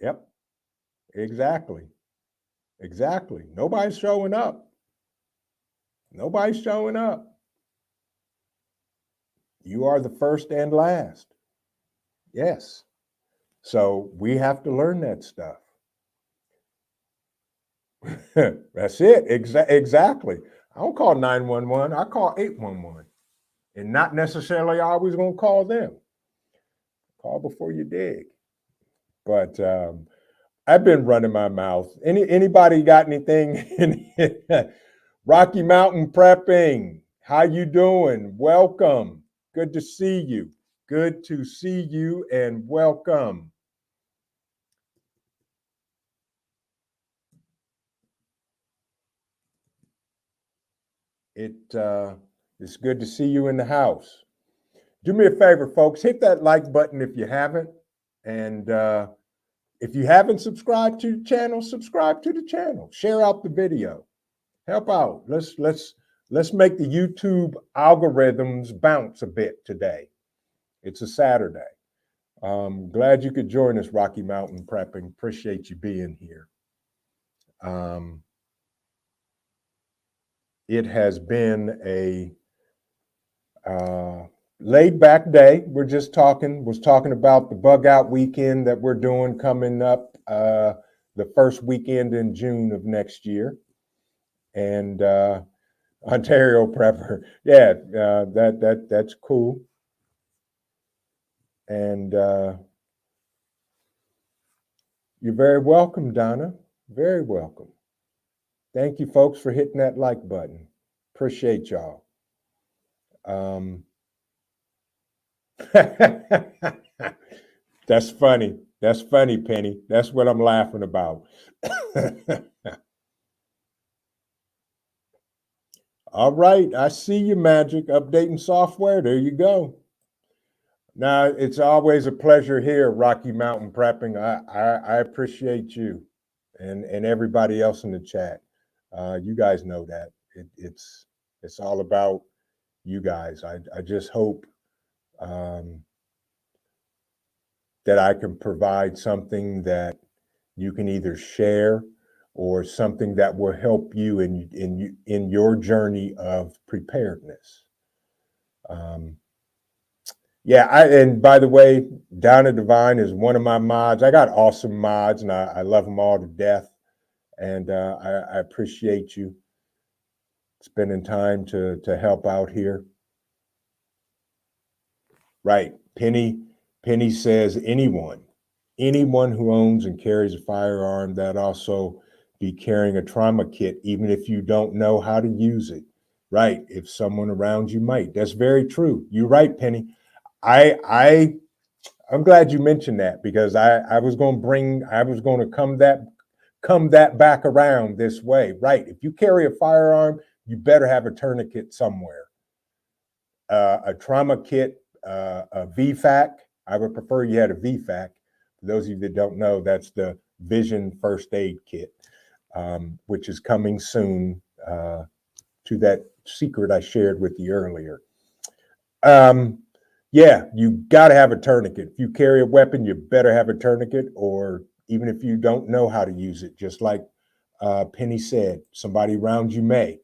Yep. Exactly. Exactly. Nobody's showing up. Nobody's showing up. You are the first and last. Yes. So we have to learn that stuff. That's it. Exactly. I don't call 911. I call 811. And not necessarily always going to call them. Call before you dig. But I've been running my mouth. Anybody got anything? Rocky Mountain Prepping. How you doing? Welcome. Good to see you. Good to see you and welcome. It's good to see you in the house. Do me a favor, folks. Hit that like button if you haven't. And if you haven't subscribed to the channel, subscribe to the channel. Share out the video. Help out. Let's make the YouTube algorithms bounce a bit today. It's a Saturday. Glad you could join us, Rocky Mountain Prepping. Appreciate you being here. It has been a laid back day. Was talking about the bug out weekend that we're doing coming up the first weekend in June of next year. And Ontario Prepper. Yeah, that's cool. And you're very welcome, Donna. Very welcome. Thank you, folks, for hitting that like button. Appreciate y'all. That's funny. That's funny, Penny. That's what I'm laughing about. All right. I see you, Magic. Updating software. There you go. Now, it's always a pleasure here, Rocky Mountain Prepping. I appreciate you and everybody else in the chat. You guys know that. It's all about you guys. I just hope that I can provide something that you can either share or something that will help you in your journey of preparedness. Yeah, and by the way, Donna Divine is one of my mods. I got awesome mods, and I love them all to death. And I appreciate you spending time to help out here. Right, Penny says anyone who owns and carries a firearm, that also be carrying a trauma kit, even if you don't know how to use it. Right, if someone around you might. That's very true. You're right, Penny. I'm glad you mentioned that, because I was going to come that back around this way. Right. If you carry a firearm, you better have a tourniquet somewhere. A trauma kit, a VFAC. I would prefer you had a VFAC. For those of you that don't know, that's the Vision First Aid Kit, which is coming soon to that secret I shared with you earlier. Yeah, you got to have a tourniquet. If you carry a weapon, you better have a tourniquet, or even if you don't know how to use it, just like Penny said, somebody around you may,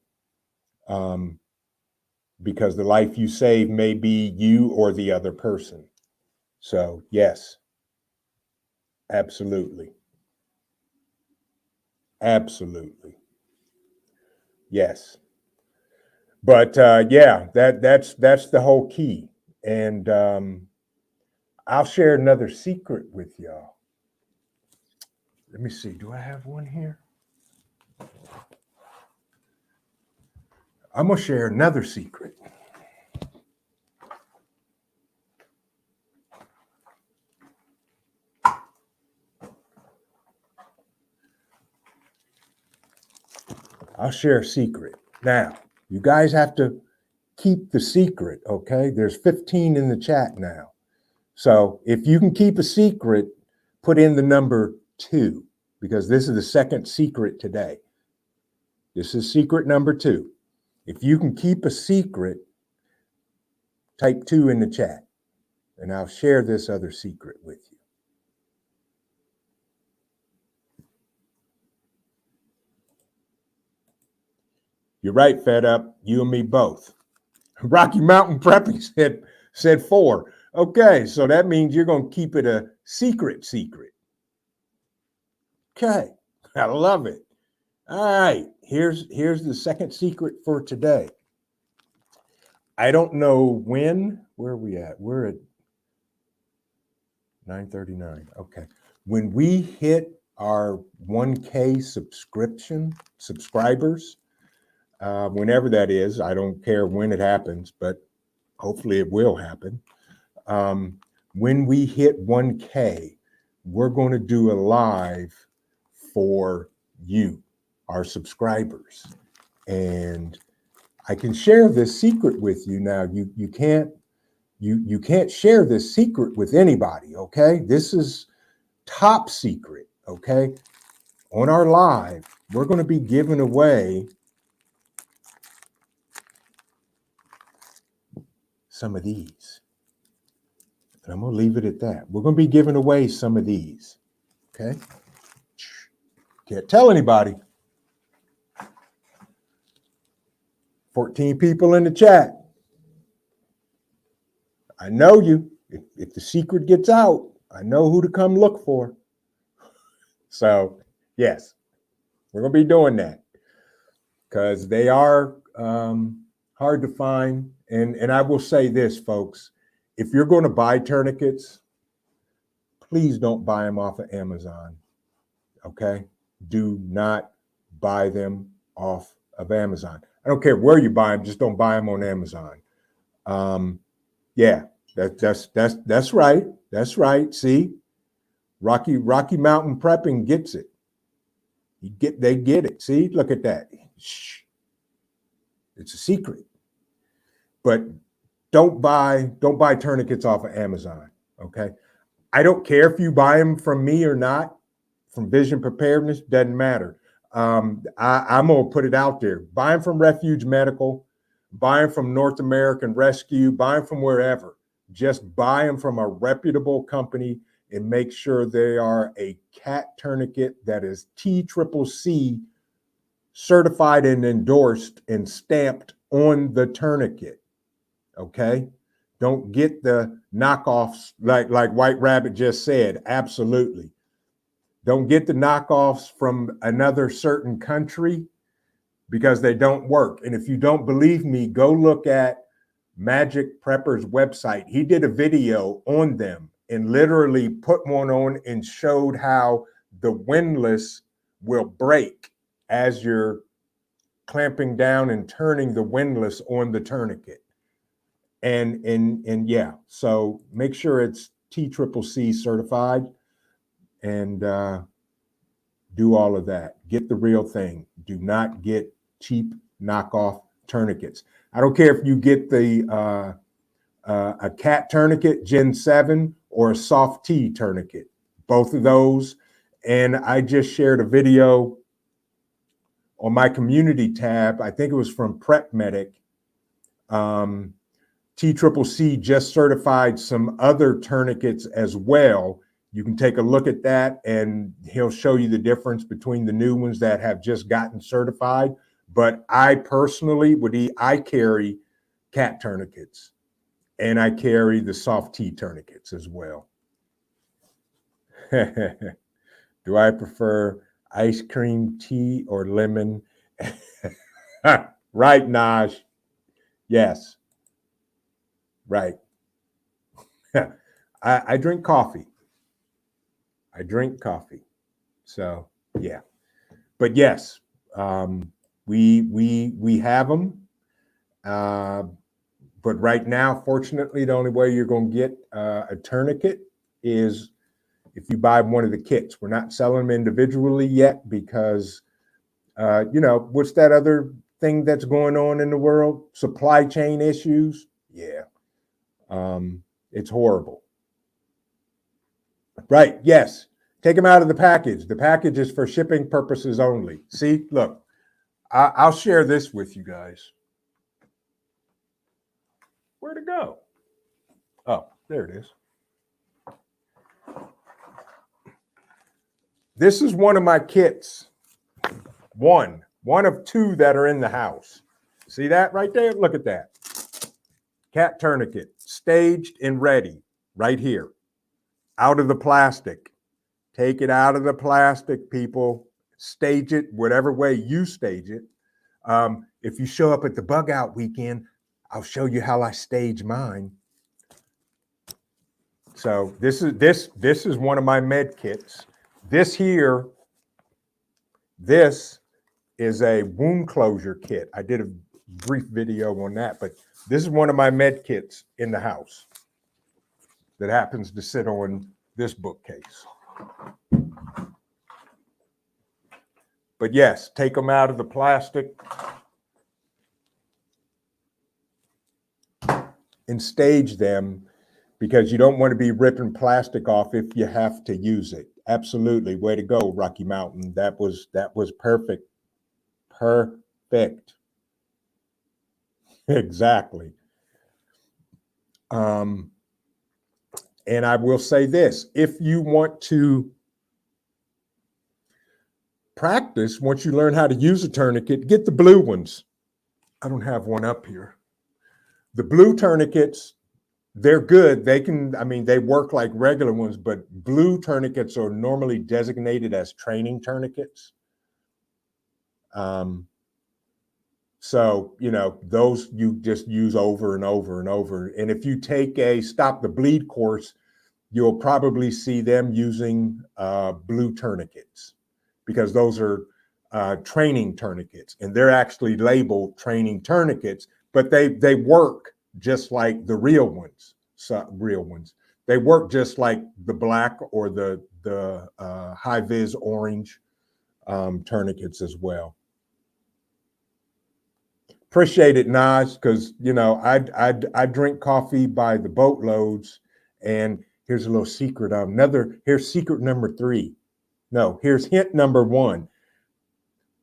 because the life you save may be you or the other person. So yes, absolutely. Absolutely. Yes. But yeah, that's the whole key. And I'll share another secret with y'all. Let me see. Do I have one here? I'm going to share another secret. I'll share a secret. Now, you guys have to keep the secret, okay? There's 15 in the chat now. So if you can keep a secret, put in the number 2, because this is the second secret today. This is secret number 2. If you can keep a secret, type 2 in the chat, and I'll share this other secret with you. You're right, Fed Up. You and me both. Rocky Mountain Prepping said 4. Okay, so that means you're going to keep it a secret. Okay, I love it. All right, here's the second secret for today. I don't know when. Where are we at? We're at 9:39. Okay. When we hit our 1K subscribers, whenever that is, I don't care when it happens, but hopefully it will happen. When we hit 1K, we're going to do a live for you, our subscribers. And I can share this secret with you now. You can't share this secret with anybody, okay? This is top secret, okay? On our live, we're going to be giving away some of these. And I'm going to leave it at that. We're going to be giving away some of these, okay? Can't tell anybody. 14 people in the chat. I know you. If the secret gets out, I know who to come look for. So, yes, we're going to be doing that because they are hard to find. And I will say this, folks. If you're going to buy tourniquets, please don't buy them off of Amazon, okay? Do not buy them off of Amazon. I don't care where you buy them, just don't buy them on Amazon. Yeah, that's right. That's right. See, Rocky Mountain Prepping gets it. They get it. See, look at that. Shh. It's a secret. But don't buy tourniquets off of Amazon. Okay. I don't care if you buy them from me or not, from Vision Preparedness, doesn't matter. I'm gonna put it out there. Buy them from Refuge Medical, buy them from North American Rescue, buy them from wherever. Just buy them from a reputable company and make sure they are a cat tourniquet that is TCCC certified and endorsed and stamped on the tourniquet. Okay? Don't get the knockoffs like White Rabbit just said. Absolutely. Don't get the knockoffs from another certain country because they don't work. And if you don't believe me, go look at Magic Prepper's website. He did a video on them and literally put one on and showed how the windlass will break as you're clamping down and turning the windlass on the tourniquet. And yeah, so make sure it's TCCC certified and do all of that. Get the real thing. Do not get cheap knockoff tourniquets. I don't care if you get the a cat tourniquet, Gen 7, or a soft T tourniquet, both of those. And I just shared a video on my community tab. I think it was from Prep Medic. TCCC just certified some other tourniquets as well. You can take a look at that and he'll show you the difference between the new ones that have just gotten certified. But I personally I carry cat tourniquets and I carry the soft T tourniquets as well. Do I prefer ice cream tea or lemon? Right, Naj. Yes. Right. I drink coffee. I drink coffee. So yeah. But yes, we have them. But right now, fortunately, the only way you're going to get a tourniquet is if you buy one of the kits. We're not selling them individually yet because, what's that other thing that's going on in the world? Supply chain issues. Yeah. It's horrible. Right. Yes. Take them out of the package. The package is for shipping purposes only. See, look, I'll share this with you guys. Where'd it go? Oh, there it is. This is one of my kits. One of two that are in the house. See that right there? Look at that. Cat tourniquet, staged and ready, right here. Out of the plastic. Take it out of the plastic, people. Stage it whatever way you stage it. If you show up at the bug out weekend, I'll show you how I stage mine. So this is one of my med kits. This is a wound closure kit. I did a brief video on that, but this is one of my med kits in the house that happens to sit on this bookcase. But yes, take them out of the plastic and stage them because you don't want to be ripping plastic off if you have to use it. Absolutely. Way to go, Rocky Mountain. That was perfect. Perfect. Exactly. And I will say this, if you want to practice, once you learn how to use a tourniquet, get the blue ones. I don't have one up here. The blue tourniquets, they're good. They work like regular ones, but blue tourniquets are normally designated as training tourniquets. So, those you just use over and over and over. And if you take a Stop the Bleed course, you'll probably see them using blue tourniquets because those are training tourniquets and they're actually labeled training tourniquets, but they work just like the real ones. They work just like the black or the high vis orange tourniquets as well. Appreciate it, Naj, because I drink coffee by the boatloads, and here's a little secret. Here's secret number 3. No, here's hint number 1.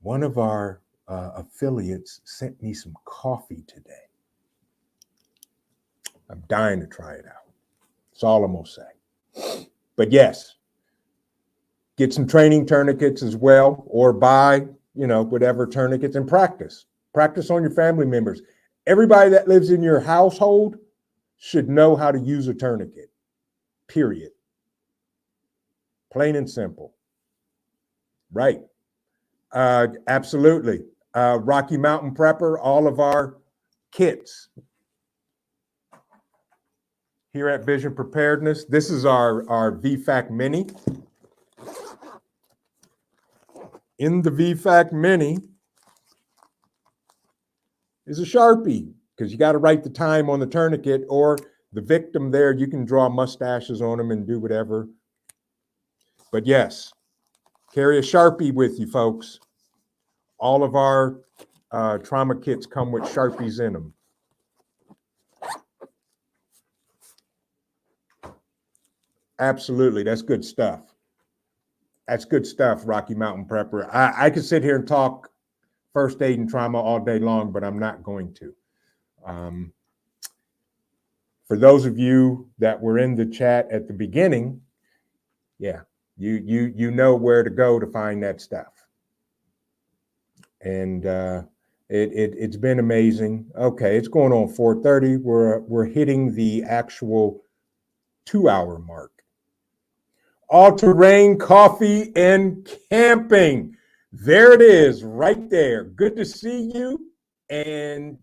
One of our affiliates sent me some coffee today. I'm dying to try it out. That's all I'm gonna say. But yes, get some training tourniquets as well, or buy, whatever tourniquets, and practice. Practice on your family members. Everybody that lives in your household should know how to use a tourniquet, period. Plain and simple. Right. Absolutely. Rocky Mountain Prepper, all of our kits here at Vision Preparedness. This is our VFAC Mini. In the VFAC Mini is a Sharpie, because you got to write the time on the tourniquet, or the victim there, you can draw mustaches on them and do whatever. But yes, carry a Sharpie with you, folks. All of our trauma kits come with Sharpies in them. Absolutely. That's good stuff. That's good stuff, Rocky Mountain Prepper. I could sit here and talk first aid and trauma all day long, but I'm not going to. For those of you that were in the chat at the beginning, yeah, you know where to go to find that stuff. And it's been amazing. Okay, it's going on 4:30. We're hitting the actual 2-hour mark. All-terrain coffee and camping. There it is, right there. Good to see you. And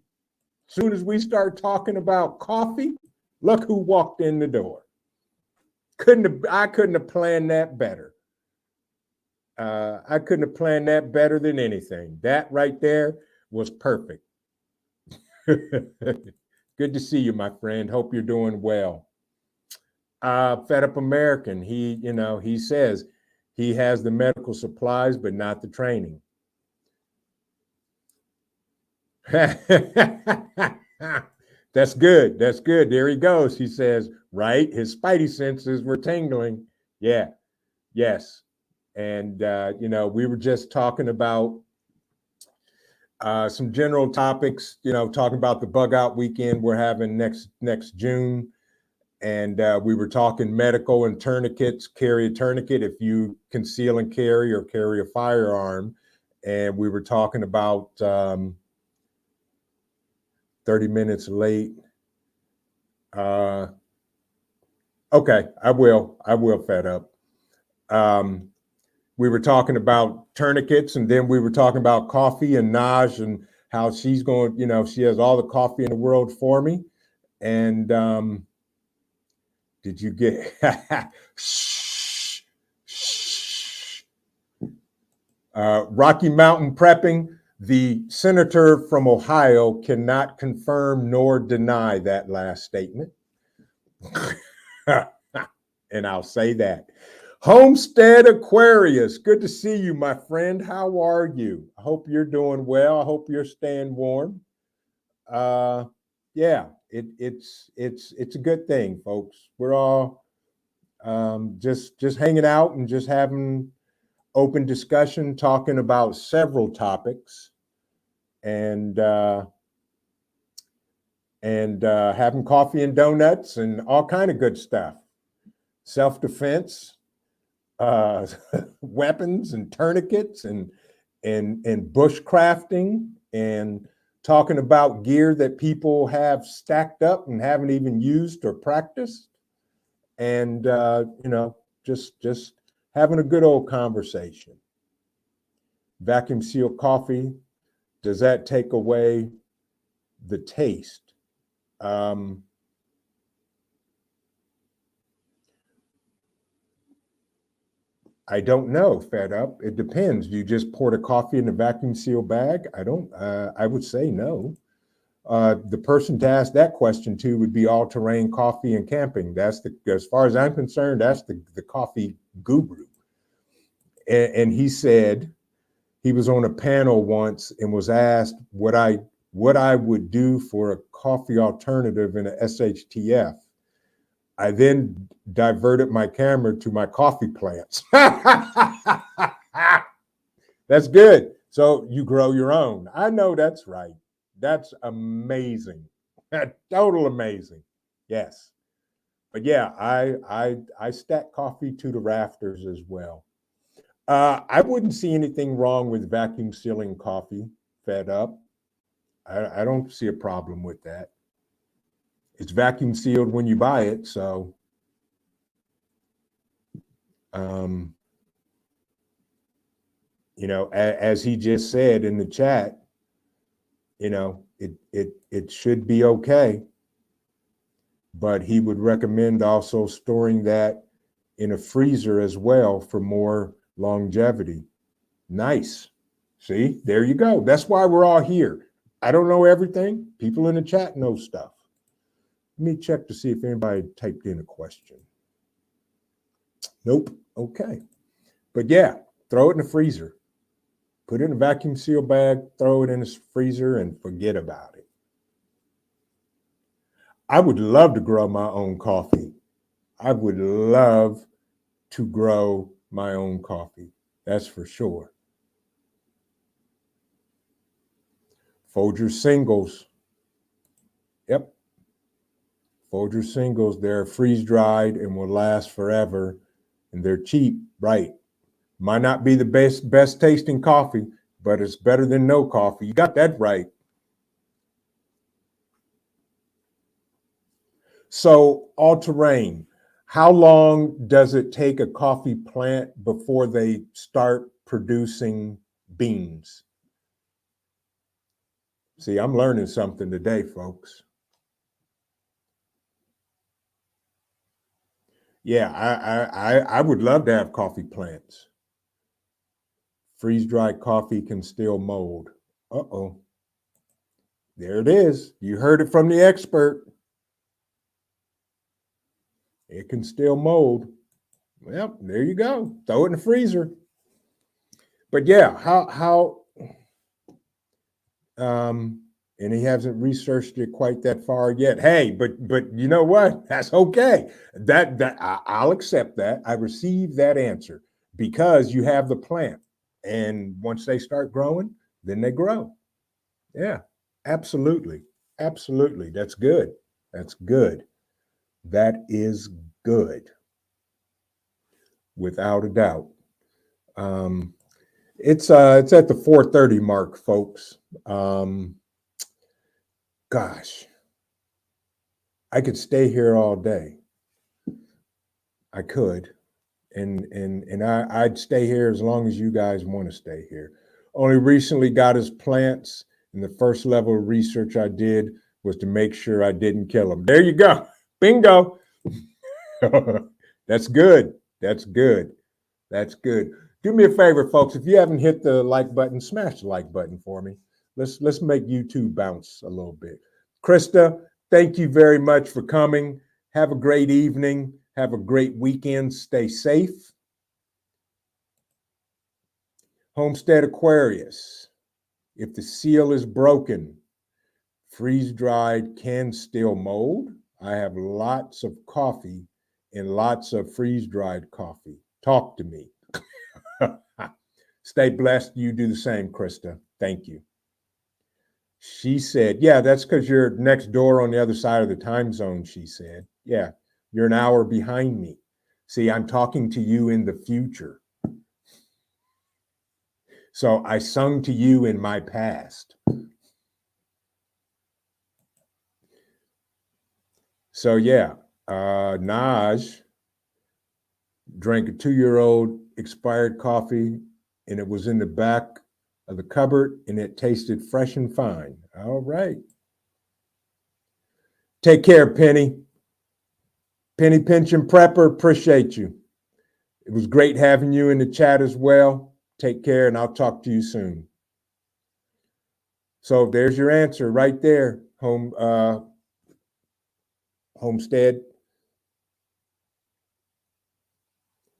as soon as we start talking about coffee, look who walked in the door. I couldn't have planned that better. I couldn't have planned that better than anything. That right there was perfect. Good to see you, my friend. Hope you're doing well. Fed Up American, he says he has the medical supplies, but not the training. That's good. That's good. There he goes. He says, right? His spidey senses were tingling. Yeah. Yes. And, we were just talking about some general topics, talking about the bug out weekend we're having next June. And we were talking medical and tourniquets. Carry a tourniquet if you conceal and carry or carry a firearm. And we were talking about 30 minutes late. Okay, I will Fed Up. We were talking about tourniquets, and then we were talking about coffee and Naj and how she's going, she has all the coffee in the world for me. And did you get shh, shh. Rocky Mountain Prepping? The senator from Ohio cannot confirm nor deny that last statement. And I'll say that. Homestead Aquarius, good to see you, my friend. How are you? I hope you're doing well. I hope you're staying warm. Yeah, it's a good thing, folks. We're all just hanging out and just having open discussion, talking about several topics, and having coffee and donuts and all kind of good stuff. Self-defense, weapons and tourniquets, and bushcrafting, and talking about gear that people have stacked up and haven't even used or practiced, and just having a good old conversation. Vacuum sealed coffee, does that take away the taste? I don't know, Fed Up. It depends. Do you just pour the coffee in a vacuum sealed bag? I would say no. The person to ask that question to would be All Terrain Coffee and Camping. As far as I'm concerned, that's the coffee guru. And he said he was on a panel once and was asked what I would do for a coffee alternative in a SHTF. I then diverted my camera to my coffee plants. That's good. So you grow your own. I know that's right. That's amazing. Total amazing. Yes. But yeah, I stack coffee to the rafters as well. I wouldn't see anything wrong with vacuum sealing coffee fed up. I don't see a problem with that. It's vacuum sealed when you buy it, so um, as he just said in the chat, it should be okay. But he would recommend also storing that in a freezer as well for more longevity. Nice. See, there you go. That's why we're all here. I don't know everything. People in the chat know stuff. Let me check to see if anybody typed in a question. Nope. Okay. But yeah, throw it in the freezer. Put it in a vacuum seal bag, throw it in the freezer, and forget about it. I would love to grow my own coffee. I would love to grow my own coffee. That's for sure. Folger singles. Yep. Folger singles. They're freeze dried and will last forever. And they're cheap, right? Might not be the best tasting coffee, but it's better than no coffee. You got that right. So, all terrain, how long does it take a coffee plant before they start producing beans? See, I'm learning something today, folks. Yeah, I would love to have coffee plants. Freeze-dried coffee can still mold. Uh-oh. There it is. You heard it from the expert. It can still mold. Well, there you go. Throw it in the freezer. But yeah, how and he hasn't researched it quite that far yet. Hey, but you know what? That's okay. I'll accept that. I received that answer because you have the plant, and once they start growing, then they grow. Yeah, absolutely, absolutely. That's good. That's good. That is good, without a doubt. Um, it's at the 4:30 mark, folks. Gosh, I could stay here all day. I could, and I'd stay here as long as you guys want to stay here. Only recently got his plants, and the first level of research I did was to make sure I didn't kill them. There you go, bingo. That's good. That's good. That's good. Do me a favor, folks. If you haven't hit the like button, smash the like button for me. Let's make YouTube bounce a little bit. Krista, thank you very much for coming. Have a great evening. Have a great weekend. Stay safe. Homestead Aquarius. If the seal is broken, freeze-dried can still mold. I have lots of coffee and lots of freeze-dried coffee. Talk to me. Stay blessed. You do the same, Krista. Thank you. She said, yeah, that's because you're next door on the other side of the time zone, she said. Yeah, you're an hour behind me. See, I'm talking to you in the future. So I sung to you in my past. So yeah, Naj drank a 2-year-old expired coffee, and it was in the back of the cupboard, and it tasted fresh and fine. All right. Take care, Penny. Penny Pension Prepper, appreciate you. It was great having you in the chat as well. Take care, and I'll talk to you soon. So there's your answer right there, Homestead.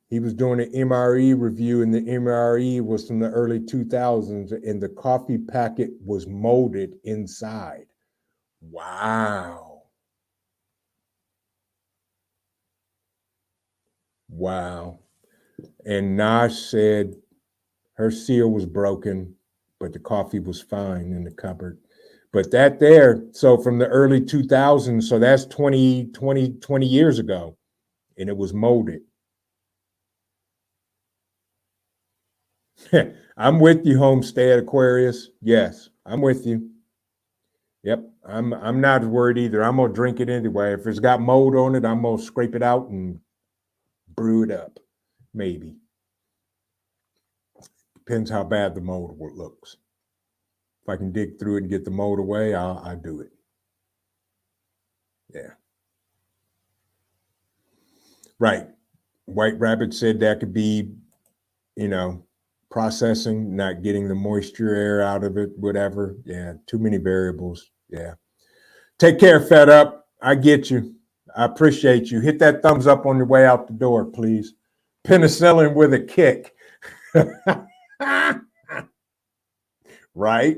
He was doing an MRE review, and the MRE was from the early 2000s, and the coffee packet was molded inside. Wow. Wow. And Nash said her seal was broken, but the coffee was fine in the cupboard. But that there, so from the early 2000s, so that's 20 years ago, and it was molded. I'm with you, Homestead Aquarius. Yes, I'm with you. Yep, I'm not worried either. I'm gonna drink it anyway. If it's got mold on it, I'm gonna scrape it out and brew it up. Maybe. Depends how bad the mold looks. If I can dig through it and get the mold away, I'll do it. Yeah. Right. White Rabbit said that could be, processing, not getting the moisture air out of it, whatever. Yeah, too many variables. Yeah. Take care, Fed Up. I get you. I appreciate you. Hit that thumbs up on your way out the door, please. Penicillin with a kick. Right.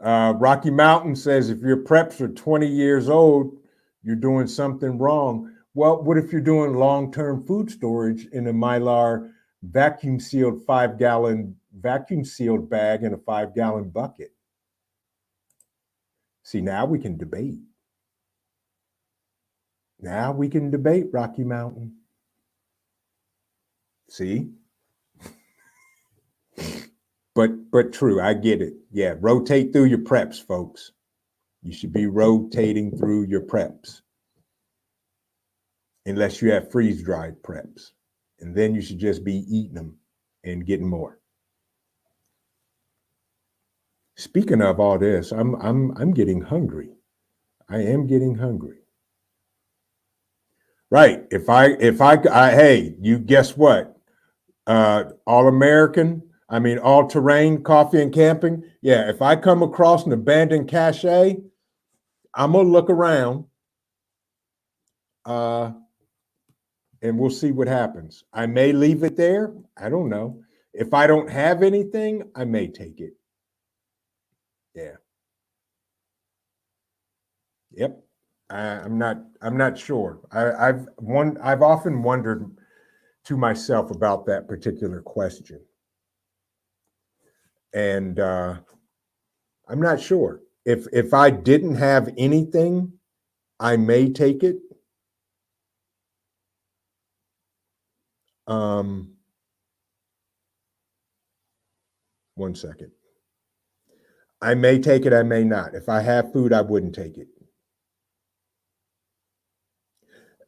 Rocky Mountain says if your preps are 20 years old, you're doing something wrong. Well, what if you're doing long-term food storage in a Mylar vacuum sealed 5-gallon vacuum sealed bag in a 5-gallon bucket? See, now we can debate. Now we can debate, Rocky Mountain. See? But true, I get it. Yeah, rotate through your preps, folks. You should be rotating through your preps. Unless you have freeze-dried preps. And then you should just be eating them and getting more. Speaking of all this, I'm getting hungry. I am getting hungry. Right. If I hey, you guess what? All terrain coffee and camping. Yeah, if I come across an abandoned cache, I'm gonna look around. And we'll see what happens. I may leave it there. I don't know. If I don't have anything, I may take it. Yeah. Yep. I'm not sure. I've often wondered to myself about that particular question. And I'm not sure. If I didn't have anything, I may take it. One second. I may take it, I may not. If I have food, I wouldn't take it.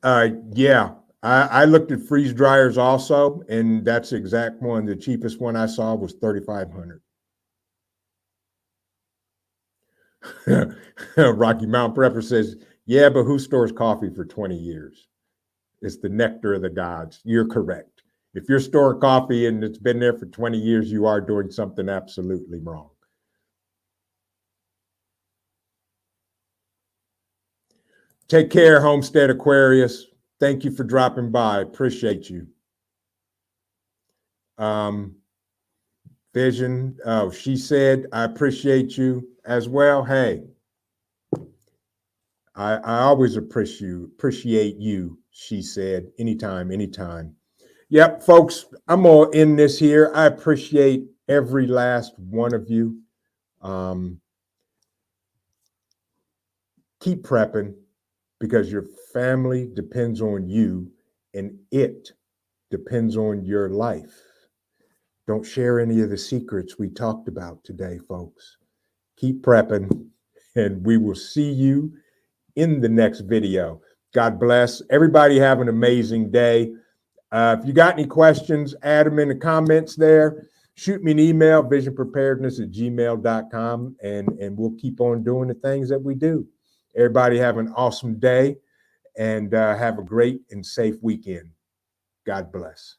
Yeah, I looked at freeze dryers also, and that's the exact one. The cheapest one I saw was $3,500. Rocky Mountain Prepper says, yeah, but who stores coffee for 20 years? It's the nectar of the gods. You're correct. If you're storing coffee and it's been there for 20 years, you are doing something absolutely wrong. Take care, Homestead Aquarius. Thank you for dropping by. Appreciate you. Vision, she said, I appreciate you as well. Hey, I always appreciate you, she said, anytime. Yep, folks, I'm going to end this here. I appreciate every last one of you. Keep prepping because your family depends on you and it depends on your life. Don't share any of the secrets we talked about today, folks. Keep prepping, and we will see you in the next video. God bless. Everybody have an amazing day. If you got any questions, add them in the comments there. Shoot me an email, visionpreparedness@gmail.com, and we'll keep on doing the things that we do. Everybody have an awesome day and have a great and safe weekend. God bless.